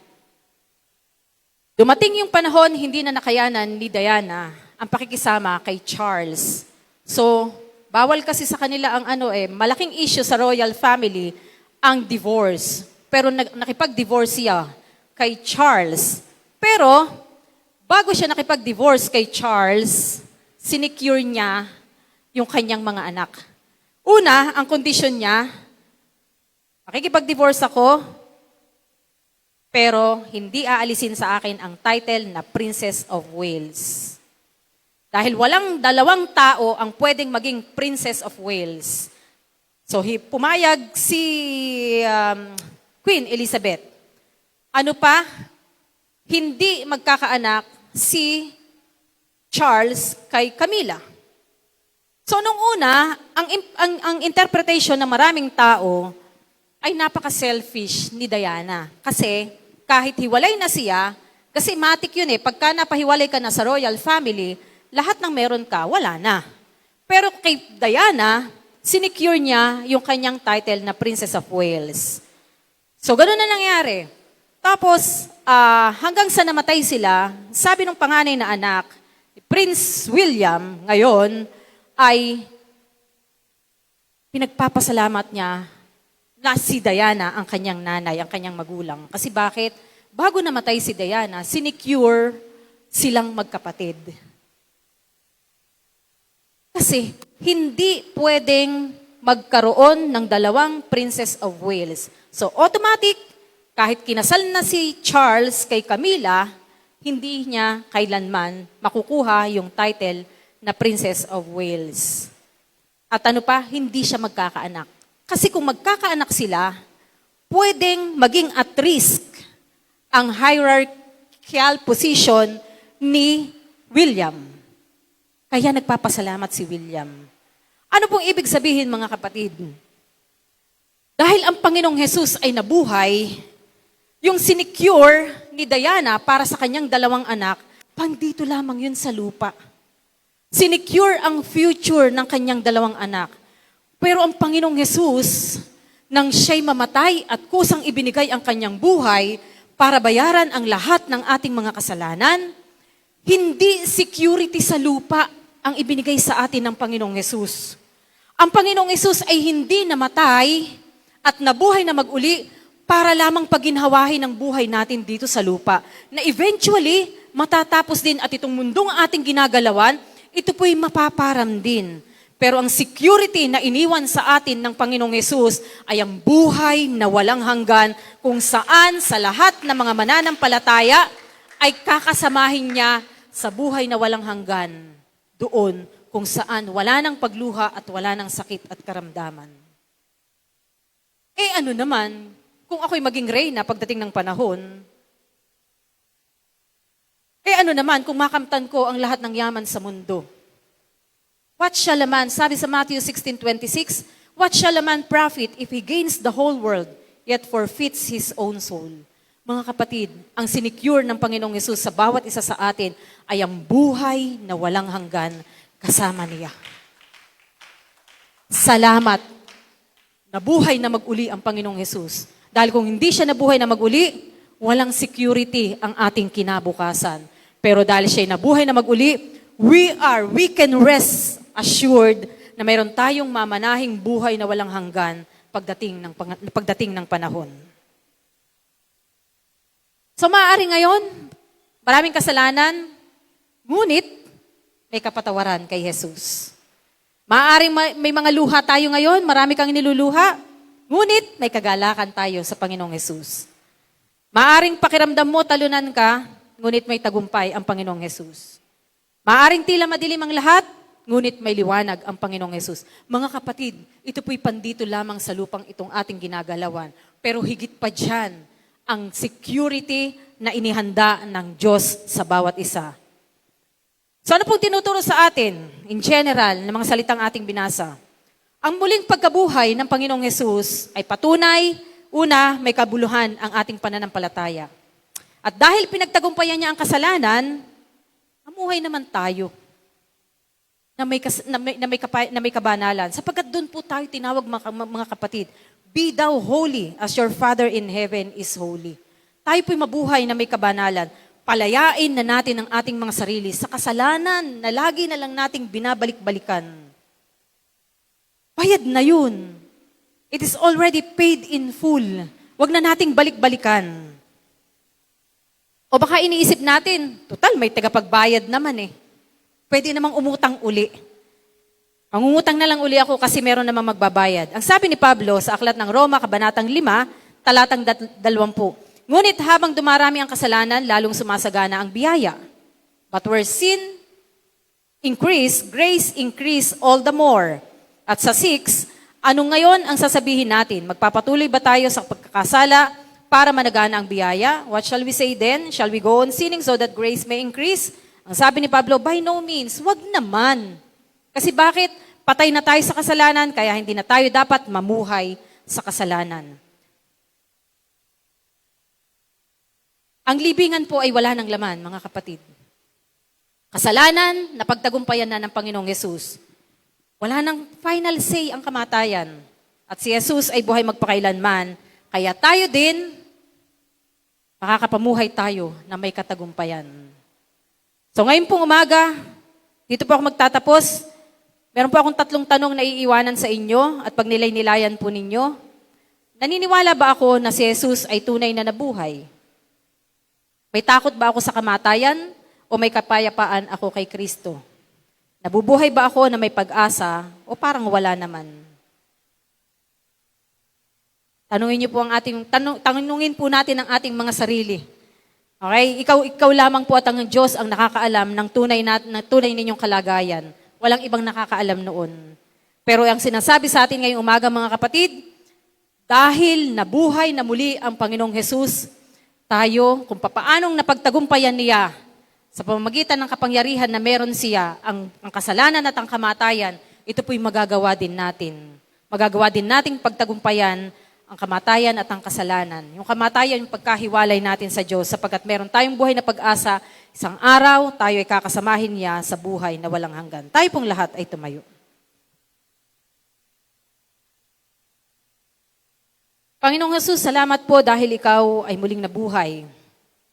Dumating yung panahon, hindi na nakayanan ni Diana ang pakikisama kay Charles. So, bawal kasi sa kanila ang malaking issue sa royal family, ang divorce. Pero nakipag-divorce siya kay Charles. Pero, bago siya nakipag-divorce kay Charles, sinecure niya yung kanyang mga anak. Una, ang condition niya, makikipag-divorce ako, pero hindi aalisin sa akin ang title na Princess of Wales. Dahil walang dalawang tao ang pwedeng maging Princess of Wales. So, pumayag si Queen Elizabeth. Ano pa? Hindi magkakaanak si Charles kay Camilla. So nung una, ang interpretation ng maraming tao ay napaka-selfish ni Diana. Kasi kahit hiwalay na siya, kasi matik yun pagka napahiwalay ka na sa royal family, lahat ng meron ka, wala na. Pero kay Diana, sinecure niya yung kanyang title na Princess of Wales. So, ganun na nangyari. Tapos, hanggang sa namatay sila, sabi ng panganay na anak, Prince William, ngayon, ay pinagpapasalamat niya na si Diana ang kanyang nanay, ang kanyang magulang. Kasi bakit? Bago namatay si Diana, sinecure silang magkapatid. Kasi hindi pwedeng magkaroon ng dalawang Princess of Wales. So automatic, kahit kinasal na si Charles kay Camilla, hindi niya kailanman makukuha yung title na Princess of Wales. At ano pa, hindi siya magkakaanak. Kasi kung magkakaanak sila, pwedeng maging at risk ang hierarchical position ni William. Kaya nagpapasalamat si William. Ano pong ibig sabihin, mga kapatid? Dahil ang Panginoong Jesus ay nabuhay, yung sinecure ni Diana para sa kanyang dalawang anak, pang dito lamang yun sa lupa. Sinecure ang future ng kanyang dalawang anak. Pero ang Panginoong Jesus, nang siya'y mamatay at kusang ibinigay ang kanyang buhay para bayaran ang lahat ng ating mga kasalanan, hindi security sa lupa ang ibinigay sa atin ng Panginoong Jesus. Ang Panginoong Jesus ay hindi namatay at nabuhay na mag-uli para lamang paginhawahin ang buhay natin dito sa lupa. Na eventually, matatapos din at itong mundong ating ginagalawan, ito po'y mapaparam din. Pero ang security na iniwan sa atin ng Panginoong Hesus ay ang buhay na walang hanggan kung saan sa lahat ng mga mananampalataya ay kakasamahin niya sa buhay na walang hanggan doon kung saan wala ng pagluha at wala ng sakit at karamdaman. Ano naman, kung ako'y maging reyna pagdating ng panahon, ano naman kung makamtan ko ang lahat ng yaman sa mundo? What shall a man, sabi sa Matthew 16:26, what shall a man profit if he gains the whole world, yet forfeits his own soul? Mga kapatid, ang sinecure ng Panginoong Hesus sa bawat isa sa atin ay ang buhay na walang hanggan kasama niya. Salamat. Nabuhay na mag-uli ang Panginoong Hesus. Dahil kung hindi siya nabuhay na mag-uli, walang security ang ating kinabukasan. Pero dahil siya nabuhay na mag-uli, we can rest assured na mayroon tayong mamanahing buhay na walang hanggan pagdating ng panahon. So maaari ngayon, maraming kasalanan, ngunit may kapatawaran kay Jesus. Maaaring may mga luha tayo ngayon, marami kang niluluha, ngunit may kagalakan tayo sa Panginoong Jesus. Maaaring pakiramdam mo, talunan ka, ngunit may tagumpay ang Panginoong Jesus. Maaaring tila madilim ang lahat, ngunit may liwanag ang Panginoong Jesus. Mga kapatid, ito po'y pandito lamang sa lupang itong ating ginagalawan. Pero higit pa dyan, ang security na inihanda ng Diyos sa bawat isa. So ano pong tinuturo sa atin, in general, ng mga salitang ating binasa? Ang muling pagkabuhay ng Panginoong Jesus ay patunay, una, may kabuluhan ang ating pananampalataya. At dahil pinagtagumpayan niya ang kasalanan, mamuhay naman tayo na may kabanalan. Sapagkat doon po tayo tinawag mga kapatid, be thou holy as your Father in heaven is holy. Tayo po'y mabuhay na may kabanalan. Palayain na natin ang ating mga sarili sa kasalanan na lagi na lang nating binabalik-balikan. Bayad na yun. It is already paid in full. Huwag na nating balik-balikan. O baka iniisip natin, total, may tagapagbayad naman Pwede namang umutang uli. Mangungutang na lang uli ako kasi meron namang magbabayad. Ang sabi ni Pablo sa Aklat ng Roma, Kabanatang 5, talatang 20. Ngunit habang dumarami ang kasalanan, lalong sumasagana ang biyaya. But where sin increase, grace increase all the more. At sa 6, ano ngayon ang sasabihin natin? Magpapatuloy ba tayo sa pagkakasala para managana ang biyaya? What shall we say then? Shall we go on sinning so that grace may increase? Ang sabi ni Pablo, by no means, wag naman. Kasi bakit? Patay na tayo sa kasalanan, kaya hindi na tayo dapat mamuhay sa kasalanan. Ang libingan po ay wala ng laman, mga kapatid. Kasalanan, napagtagumpayan na ng Panginoong Hesus. Wala nang final say ang kamatayan. At si Jesus ay buhay magpakailanman. Kaya tayo din, makakapamuhay tayo na may katagumpayan. So ngayon pong umaga, dito po ako magtatapos. Meron po akong 3 tanong na iiwanan sa inyo at pag nilay-nilayan po ninyo. Naniniwala ba ako na si Jesus ay tunay na nabuhay? May takot ba ako sa kamatayan o may kapayapaan ako kay Kristo? Nabubuhay ba ako na may pag-asa o parang wala naman? Tanungin po natin ang ating mga sarili. Okay? Ikaw lamang po at ang Diyos ang nakakaalam ng tunay ninyong kalagayan. Walang ibang nakakaalam noon. Pero ang sinasabi sa atin ngayong umaga, mga kapatid, dahil nabuhay na muli ang Panginoong Hesus, tayo, kung papaanong napagtagumpayan niya sa pamamagitan ng kapangyarihan na meron siya, ang kasalanan at ang kamatayan, ito po'y magagawa din natin. Magagawa din nating pagtagumpayan ang kamatayan at ang kasalanan. Yung kamatayan, yung pagkahiwalay natin sa Diyos, sapagkat meron tayong buhay na pag-asa, isang araw, tayo ay kakasamahin niya sa buhay na walang hanggan. Tayo pong lahat ay tumayo. Panginoong Jesus, salamat po dahil ikaw ay muling nabuhay.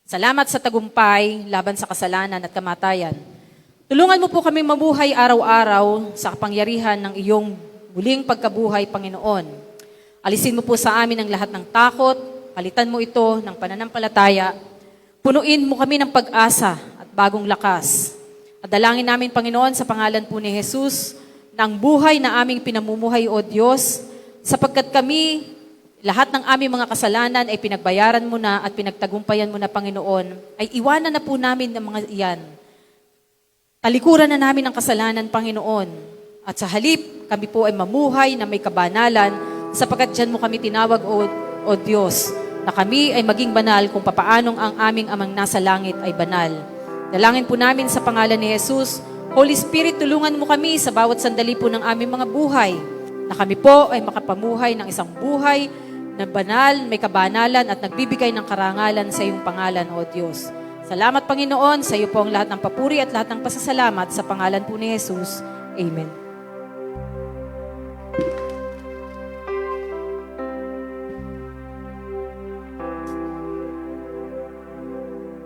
Salamat sa tagumpay laban sa kasalanan at kamatayan. Tulungan mo po kami mabuhay araw-araw sa kapangyarihan ng iyong muling pagkabuhay, Panginoon. Alisin mo po sa amin ang lahat ng takot, palitan mo ito ng pananampalataya, punuin mo kami ng pag-asa at bagong lakas. At dalangin namin, Panginoon, sa pangalan po ni Jesus, na ang buhay na aming pinamumuhay, O Diyos, sapagkat kami, lahat ng aming mga kasalanan ay pinagbayaran mo na at pinagtagumpayan mo na, Panginoon, ay iwanan na po namin ng mga iyan. Talikuran na namin ang kasalanan, Panginoon. At sa halip, kami po ay mamuhay na may kabanalan, sapagkat dyan mo kami tinawag, O Diyos, na kami ay maging banal kung papaanong ang aming amang nasa langit ay banal. Dalangin po namin sa pangalan ni Jesus, Holy Spirit, tulungan mo kami sa bawat sandali po ng aming mga buhay, na kami po ay makapamuhay ng isang buhay na banal, may kabanalan at nagbibigay ng karangalan sa iyong pangalan, O Diyos. Salamat, Panginoon, sa iyo po ang lahat ng papuri at lahat ng pasasalamat sa pangalan po ni Jesus. Amen.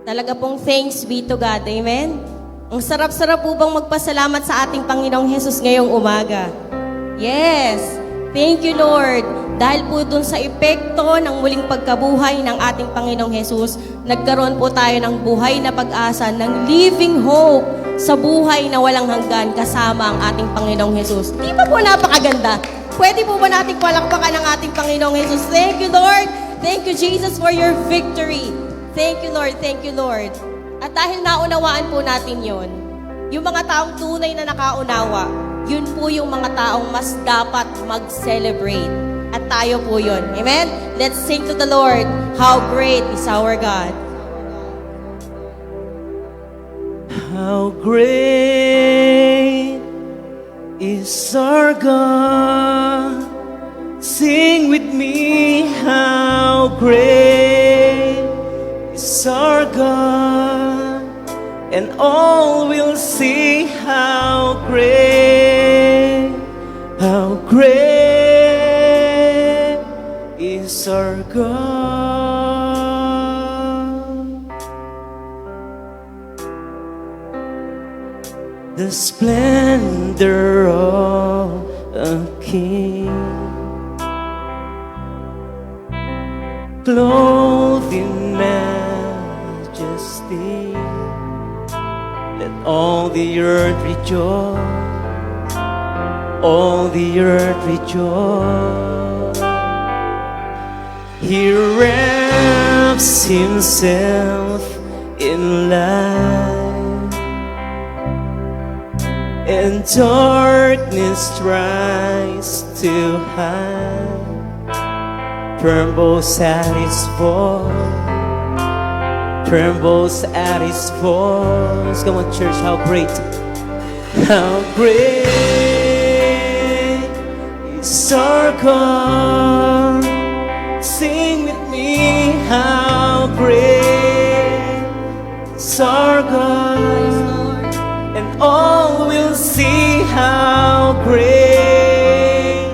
Talaga pong thanks be to God. Amen? Ang sarap-sarap po bang magpasalamat sa ating Panginoong Hesus ngayong umaga? Yes! Thank you, Lord. Dahil po dun sa epekto ng muling pagkabuhay ng ating Panginoong Hesus, nagkaroon po tayo ng buhay na pag-asa, ng living hope sa buhay na walang hanggan kasama ang ating Panginoong Hesus. Di ba po napakaganda? Pwede po ba nating palakpakan ang ating Panginoong Hesus? Thank you, Lord. Thank you, Jesus, for your victory. Thank you, Lord. Thank you, Lord. At dahil naunawaan po natin yon, yung mga taong tunay na nakaunawa, yun po yung mga taong mas dapat mag-celebrate. At tayo po yun. Amen? Let's sing to the Lord, how great is our God. How great is our God. Sing with me, how great is our God. And all will see how great is our God. The splendor of a king, clothed in majesty. Let all the earth rejoice, all the earth rejoice. He wraps himself in light, and darkness tries to hide. Trembles at his voice, trembles at his voice. Come on, church, how great is our God. Sing with me, how great is our God, and all will see how great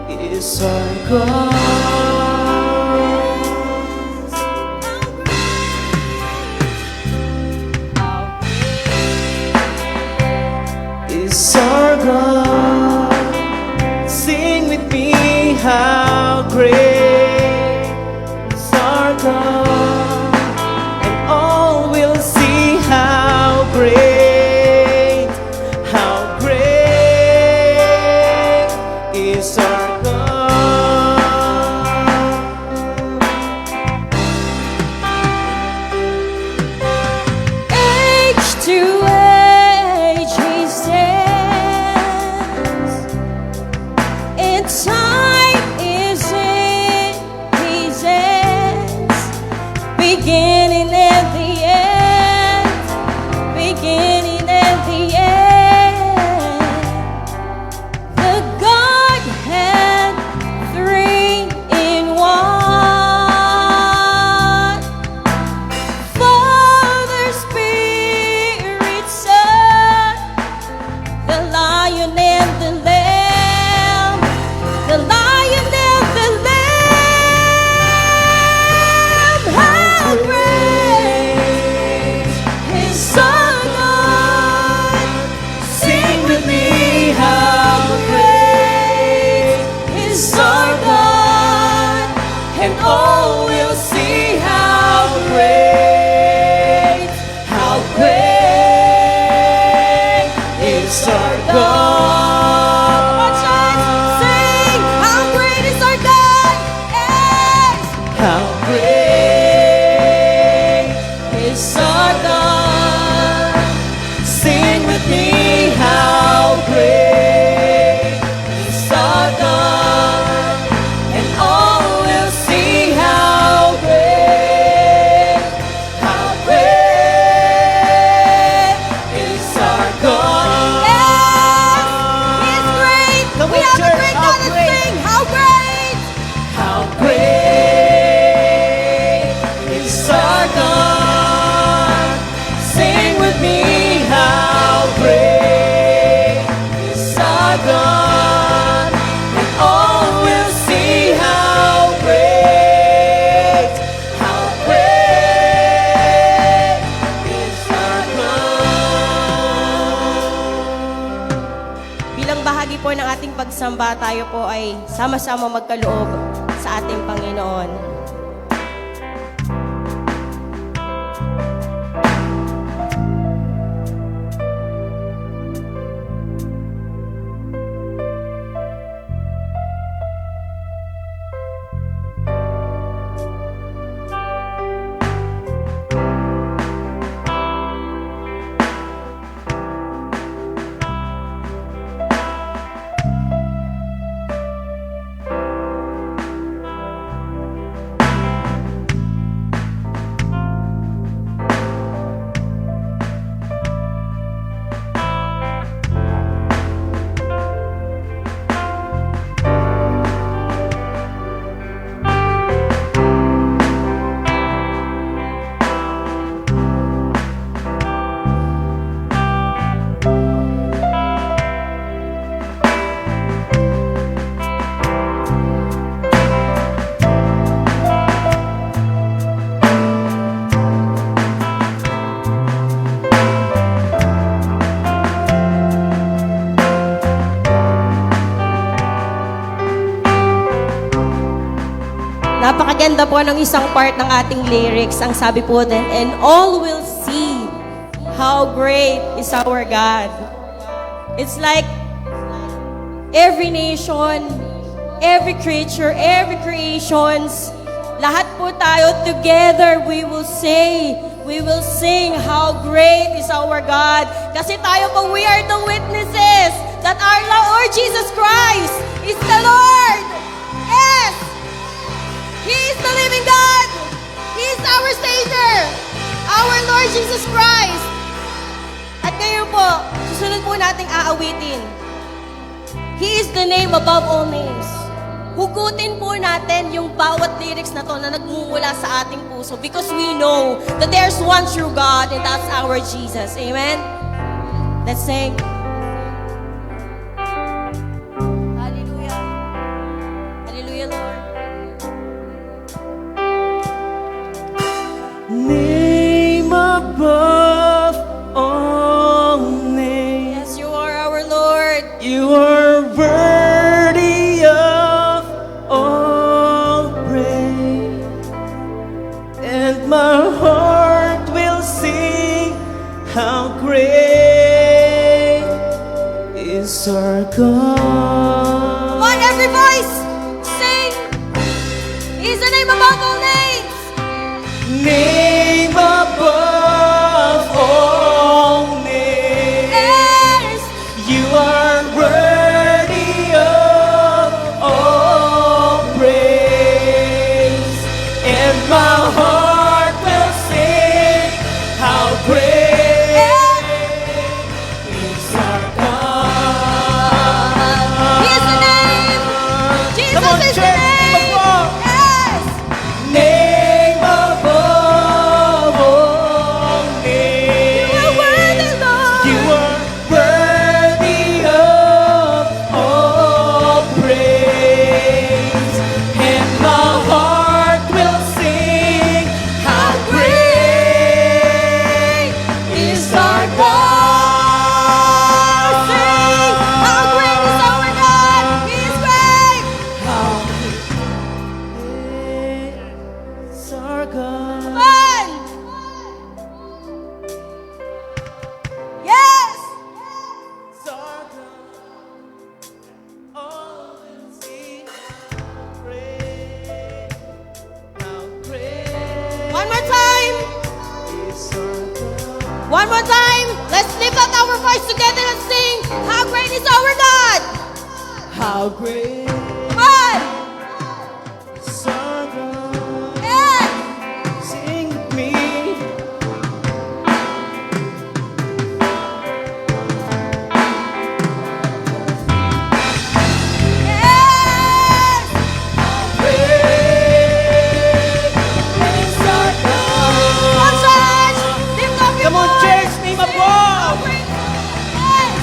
is our God. Is our God. Sing with me, how great is our God, and all will see how great is our God. Age to age he stands, and time is in his hands, beginning and the end, beginning and the end. The Godhead, three in one. Father, Spirit, Son, the Lion and the Lamb, the Lion and the Lamb. How great is our God! Sing with me, how great is our God, and all will see how great is our God. One chance, sing, how great is our God? Yes. How great Is our God. Sing with me, how great is our God, and all will see how great is our God. Yes, He is great. Come We on, have a church, great how God. Let's great? sing, how great. How great is our God. Sing with me, how great is our God, and all will see how great is our God. Bilang bahagi po ng ating pagsamba, tayo po ay sama-sama magkaloob sa ating Panginoon. Napakaganda po ng isang part ng ating lyrics. Ang sabi po din, and all will see how great is our God. It's like every nation, every creature, every creations, lahat po tayo together, we will sing how great is our God. Kasi tayo po, we are the witnesses that our Lord Jesus Christ is the Lord. Yes! He is the living God. He is our Savior, our Lord Jesus Christ. At ngayon po, susunod po nating aawitin. He is the name above all names. hugutin po natin yung bawat lyrics na to na nagmumula sa ating puso because we know that there's one true God and that's our Jesus. Amen? Let's sing. Hallelujah. Hallelujah, Lord. Name above all names. Yes, you are our Lord. You are worthy of all praise, and my heart will sing how great is our God. On every voice, sing. He's the name above all names. Name above all names. Yes. You are worthy of all praise, and my heart will sing how great is our God. He is the name. Jesus Come on, is the church, name. above. Yes. Name above all names. You are worthy, Lord. You are worthy of all praise, and my heart will sing how great is our God. Sing. How great is our God. He is great. How great is our God. One. Yes. Is our God. Oh, sing how great, how great One more time. is our God. One more time. Let's lift up our voice together and sing. How great is our God. How great One. is our God. Yes. Sing with me. Yes. Great is our Come on, God. church. Lift up your Come on, voice. church, name How above. great. Yes.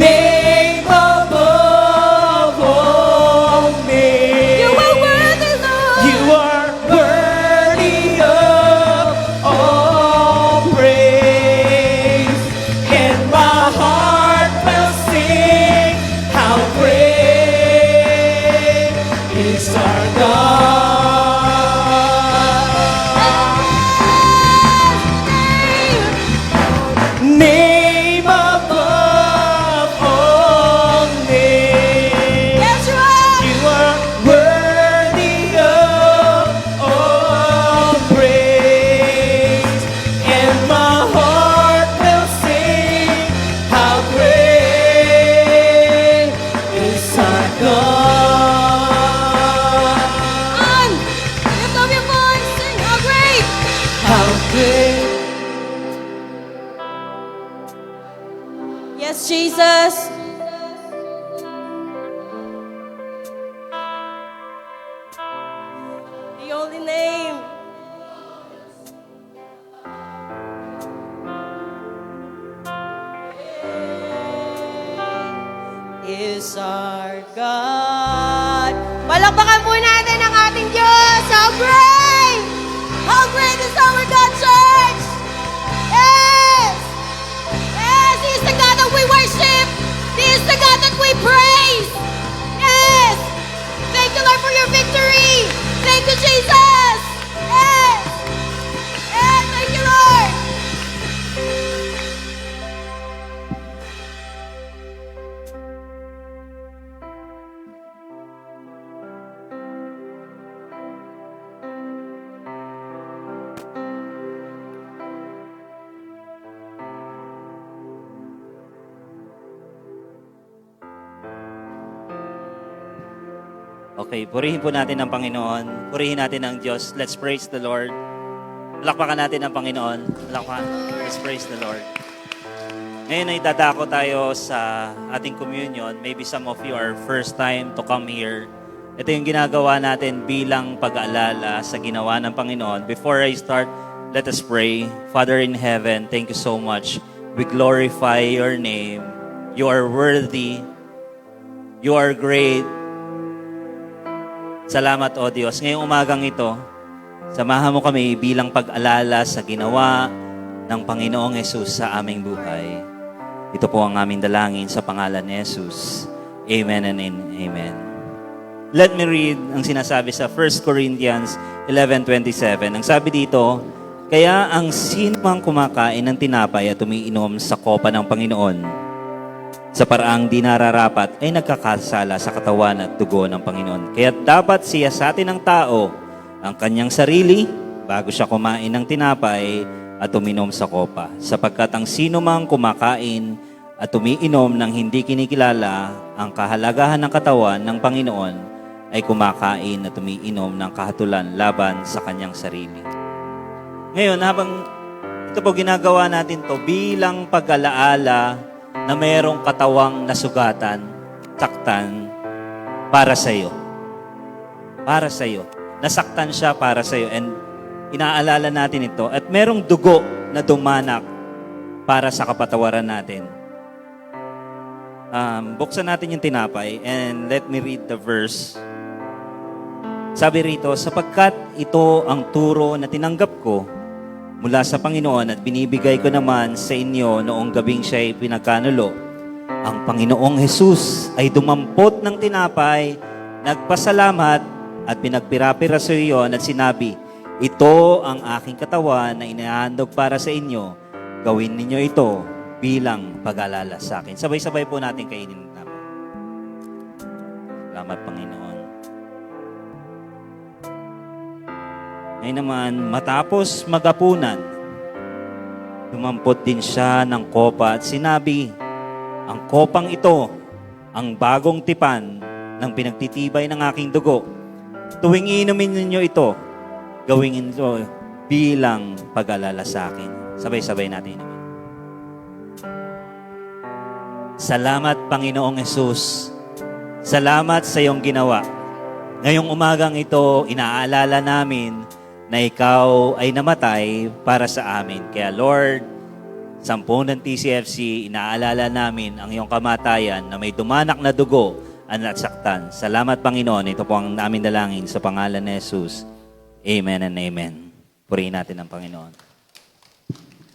Name above all names. You are worthy, Lord. You are worthy of all praise, and my heart will sing how great is our God. Name above all names. Yes, you are. You are worthy of all praise, and my heart will sing how great is our God. On. Lift up your voice. Sing. How great. How great. Yes, Jesus. The only name. Is our God. Palakpakan po natin ang ating Diyos. How great! How great is our God, church! Yes! Yes, He is the God that we worship. He is the God that we praise. Yes! Thank you, Lord, for your victory. Thank you, Jesus. Yes! Yes, thank you, Lord. Okay, purihin po natin ang Panginoon. Purihin natin ang Diyos. Let's praise the Lord. Palakpakan natin ang Panginoon. Palakpakan. Let's praise the Lord. Ngayon ay dadako tayo sa ating communion. Maybe some of you are first time to come here. Ito yung ginagawa natin bilang pag-aalala sa ginawa ng Panginoon. Before I start, let us pray. Father in heaven, thank you so much. We glorify your name. You are worthy. You are great. Salamat, O Diyos. Ngayong umagang ito, samahan mo kami bilang pag-alala sa ginawa ng Panginoong Yesus sa aming buhay. Ito po ang aming dalangin sa pangalan ni Jesus. Amen and amen. Let me read ang sinasabi sa 1 Corinthians 11:27. Ang sabi dito, kaya ang sino mang kumakain ng tinapay at umiinom sa kopa ng Panginoon, sa paraang di nararapat ay nagkakasala sa katawan at dugo ng Panginoon. Kaya dapat siyasatin ng tao ang kanyang sarili bago siya kumain ng tinapay at uminom sa kopa. Sapagkat ang sino mang kumakain at umiinom ng hindi kinikilala ang kahalagahan ng katawan ng Panginoon ay kumakain at umiinom ng kahatulan laban sa kanyang sarili. Ngayon, habang ito po ginagawa natin to bilang pag-alaala na mayroong katawang nasugatan, saktan, para sa iyo. Para sa iyo. Nasaktan siya para sa iyo. And inaalala natin ito. At merong dugo na dumanak para sa kapatawaran natin. Buksan natin yung tinapay and let me read the verse. Sabi rito, sapagkat ito ang turo na tinanggap ko mula sa Panginoon at binibigay ko naman sa inyo noong gabing siya'y pinagkanulo. Ang Panginoong Jesus ay dumampot ng tinapay, nagpasalamat at pinagpirapiraso iyon at sinabi, ito ang aking katawan na inahandog para sa inyo. Gawin ninyo ito bilang pag-alala sa akin. Sabay-sabay po natin kainin namin. Salamat, Panginoon. Ngayon naman, matapos magapunan, dumampot din siya ng kopa at sinabi, ang kopang ito, ang bagong tipan ng pinagtitibay ng aking dugo. Tuwing inumin ninyo ito, gawin ito bilang pag-alala sa akin. Sabay-sabay natin inumin. Salamat, Panginoong Yesus. Salamat sa iyong ginawa. Ngayong umagang ito, inaalala namin na ikaw ay namatay para sa amin. Kaya Lord, sampunan TCFC, inaalala namin ang iyong kamatayan na may dumanak na dugo at nasaktan. Salamat, Panginoon. Ito po ang aming dalangin sa pangalan ni Jesus. Amen and amen. Purihin natin ang Panginoon.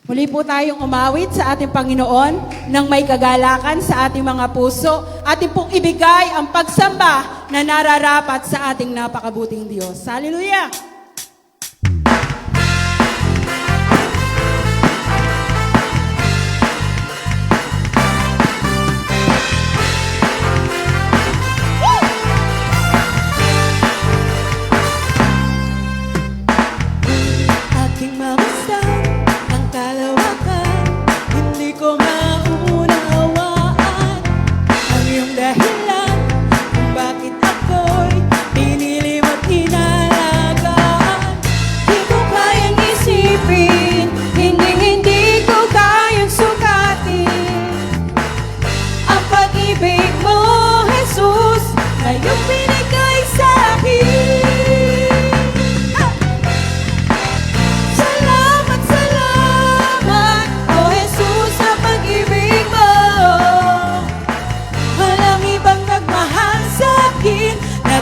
Muli po tayong umawit sa ating Panginoon ng may kagalakan sa ating mga puso. Ating pong ibigay ang pagsamba na nararapat sa ating napakabuting Diyos. Hallelujah!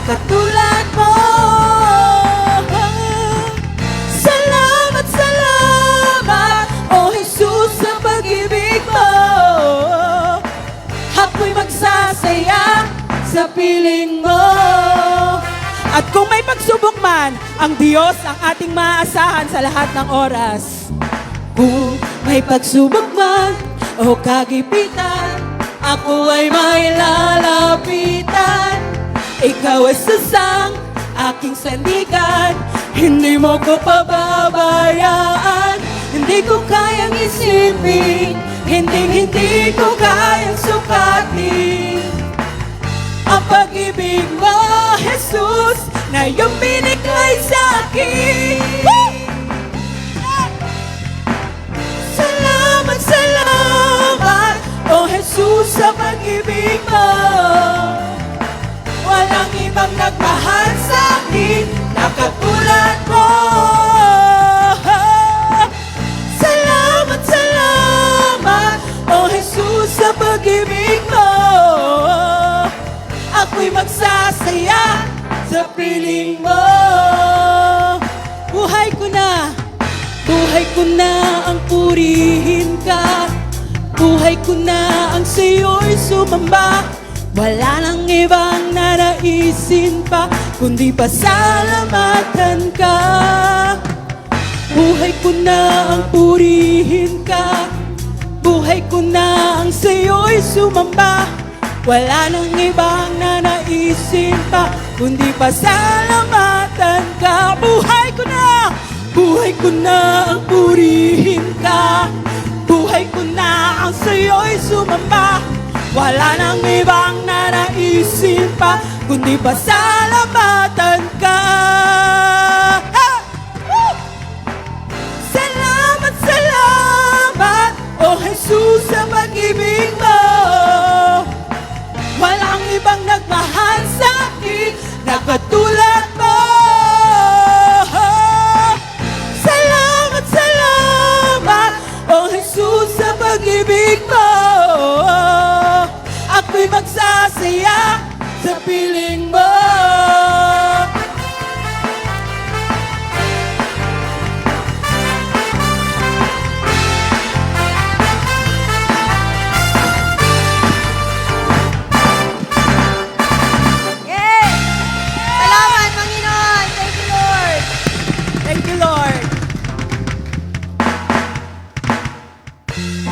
Katulad mo. Salamat, salamat, O Jesus, sa pag-ibig mo. Ako'y magsasaya sa piling mo. At kung may pagsubok man, ang Diyos ang ating maaasahan sa lahat ng oras. Kung may pagsubok man o kagipitan, ako ay may lalapitan. Ikaw ay sasang aking sandigan, hindi mo ko pababayaan. Hindi ko kayang isipin, hindi ko kayang sukatin ang pag-ibig mo, Jesus, na iyong binigay sa akin. Salamat, salamat, ko na ang purihin ka, buhay ko na ang sa'yo'y sumamba. Wala nang ibang nanaisin pa, kundi pasalamatan ka. Buhay ko na ang purihin ka, buhay ko na ang sa'yo'y sumamba. Wala nang ibang nanaisin pa, kundi pasalamatan ka. Buhay ko na ang purihin ka, buhay ko na ang sa'yo'y sumamba. Wala nang ibang nanaisin pa, kundi pasalamatan ka. Salamat, salamat, oh Jesus, sa pag-ibig mo. Walang ibang nagmahal sa akin na katulad mo. Salamat, salamat, oh Jesus, sa pag-ibig mo. Ako'y magsasaya sa piling mo. Yes! Salamat, Panginoon! Thank you, Lord! Thank you, Lord.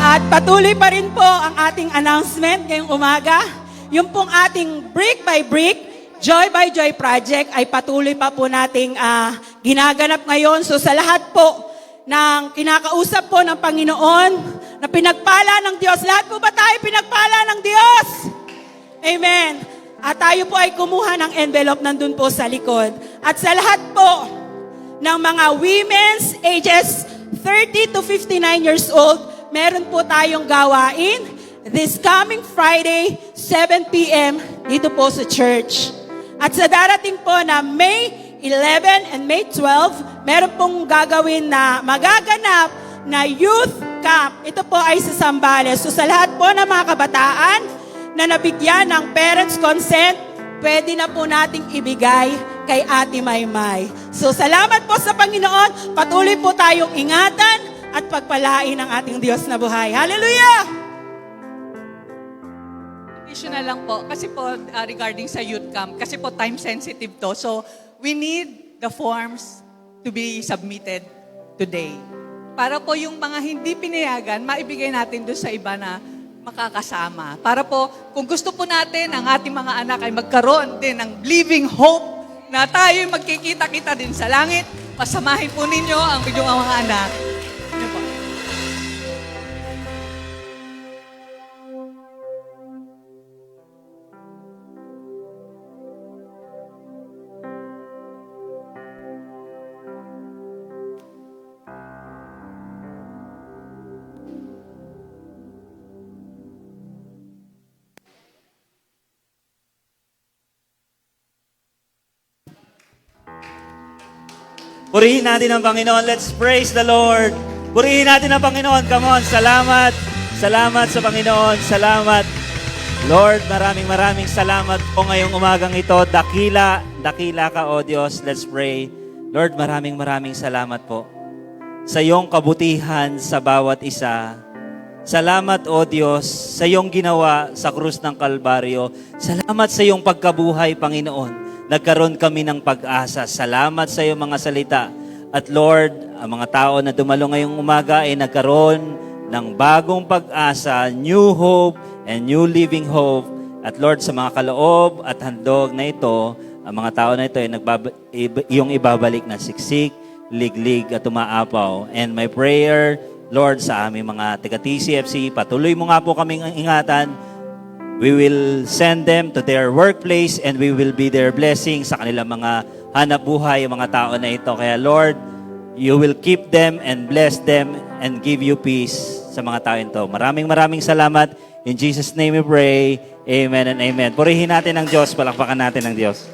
At patuloy pa rin po ang ating announcement ngayong umaga. Yung pong ating Brick by Brick, Joy by Joy Project ay patuloy pa po nating ginaganap ngayon. So sa lahat po ng kinakausap po ng Panginoon na pinagpala ng Diyos, lahat po ba tayo pinagpala ng Diyos? Amen. At tayo po ay kumuha ng envelope nandun po sa likod. At sa lahat po ng mga women's ages 30 to 59 years old, meron po tayong gawain this coming Friday, 7 p.m. dito po sa church. At sa darating po na May 11 and May 12, meron pong gagawin na magaganap na youth camp. Ito po ay sa Zambales. So sa lahat po ng mga kabataan na nabigyan ng parents' consent, pwede na po nating ibigay kay Ate Maymay. So salamat po sa Panginoon. Patuloy po tayong ingatan at pagpalain ng ating Diyos na buhay. Hallelujah! Additional lang po, kasi po regarding sa youth camp, kasi po time sensitive to. So, we need the forms to be submitted today. Para po yung mga hindi pinayagan, maibigay natin doon sa iba na makakasama. Para po, kung gusto po natin, ang ating mga anak ay magkaroon din ng living hope na tayo'y magkikita-kita din sa langit, pasamahin po ninyo ang inyong mga anak. Yun po. Purihin natin ang Panginoon. Let's praise the Lord. Purihin natin ang Panginoon. Come on, salamat. Salamat sa Panginoon. Salamat. Lord, maraming salamat po ngayong umagang ito. Dakila ka, O Diyos. Let's pray. Lord, maraming salamat po sa iyong kabutihan sa bawat isa. Salamat, O Diyos, sa iyong ginawa sa krus ng Kalbaryo. Salamat sa iyong pagkabuhay, Panginoon. Nagkaroon kami ng pag-asa. Salamat sa iyong mga salita. At Lord, ang mga tao na dumalo ngayong umaga ay nagkaroon ng bagong pag-asa, new hope, and new living hope. At Lord, sa mga kaloob at handog na ito, ang mga tao na ito ay iyong ibabalik na siksik, liglig at umaapaw. And my prayer, Lord, sa aming mga taga-TCFC, patuloy mo nga po kaming ingatan. We will send them to their workplace and we will be their blessing sa kanilang mga hanap buhay, mga tao na ito. Kaya Lord, you will keep them and bless them and give you peace sa mga tao ito. Maraming salamat. In Jesus' name we pray. Amen and amen. Purihin natin ang Diyos. Palakpakan natin ang Diyos.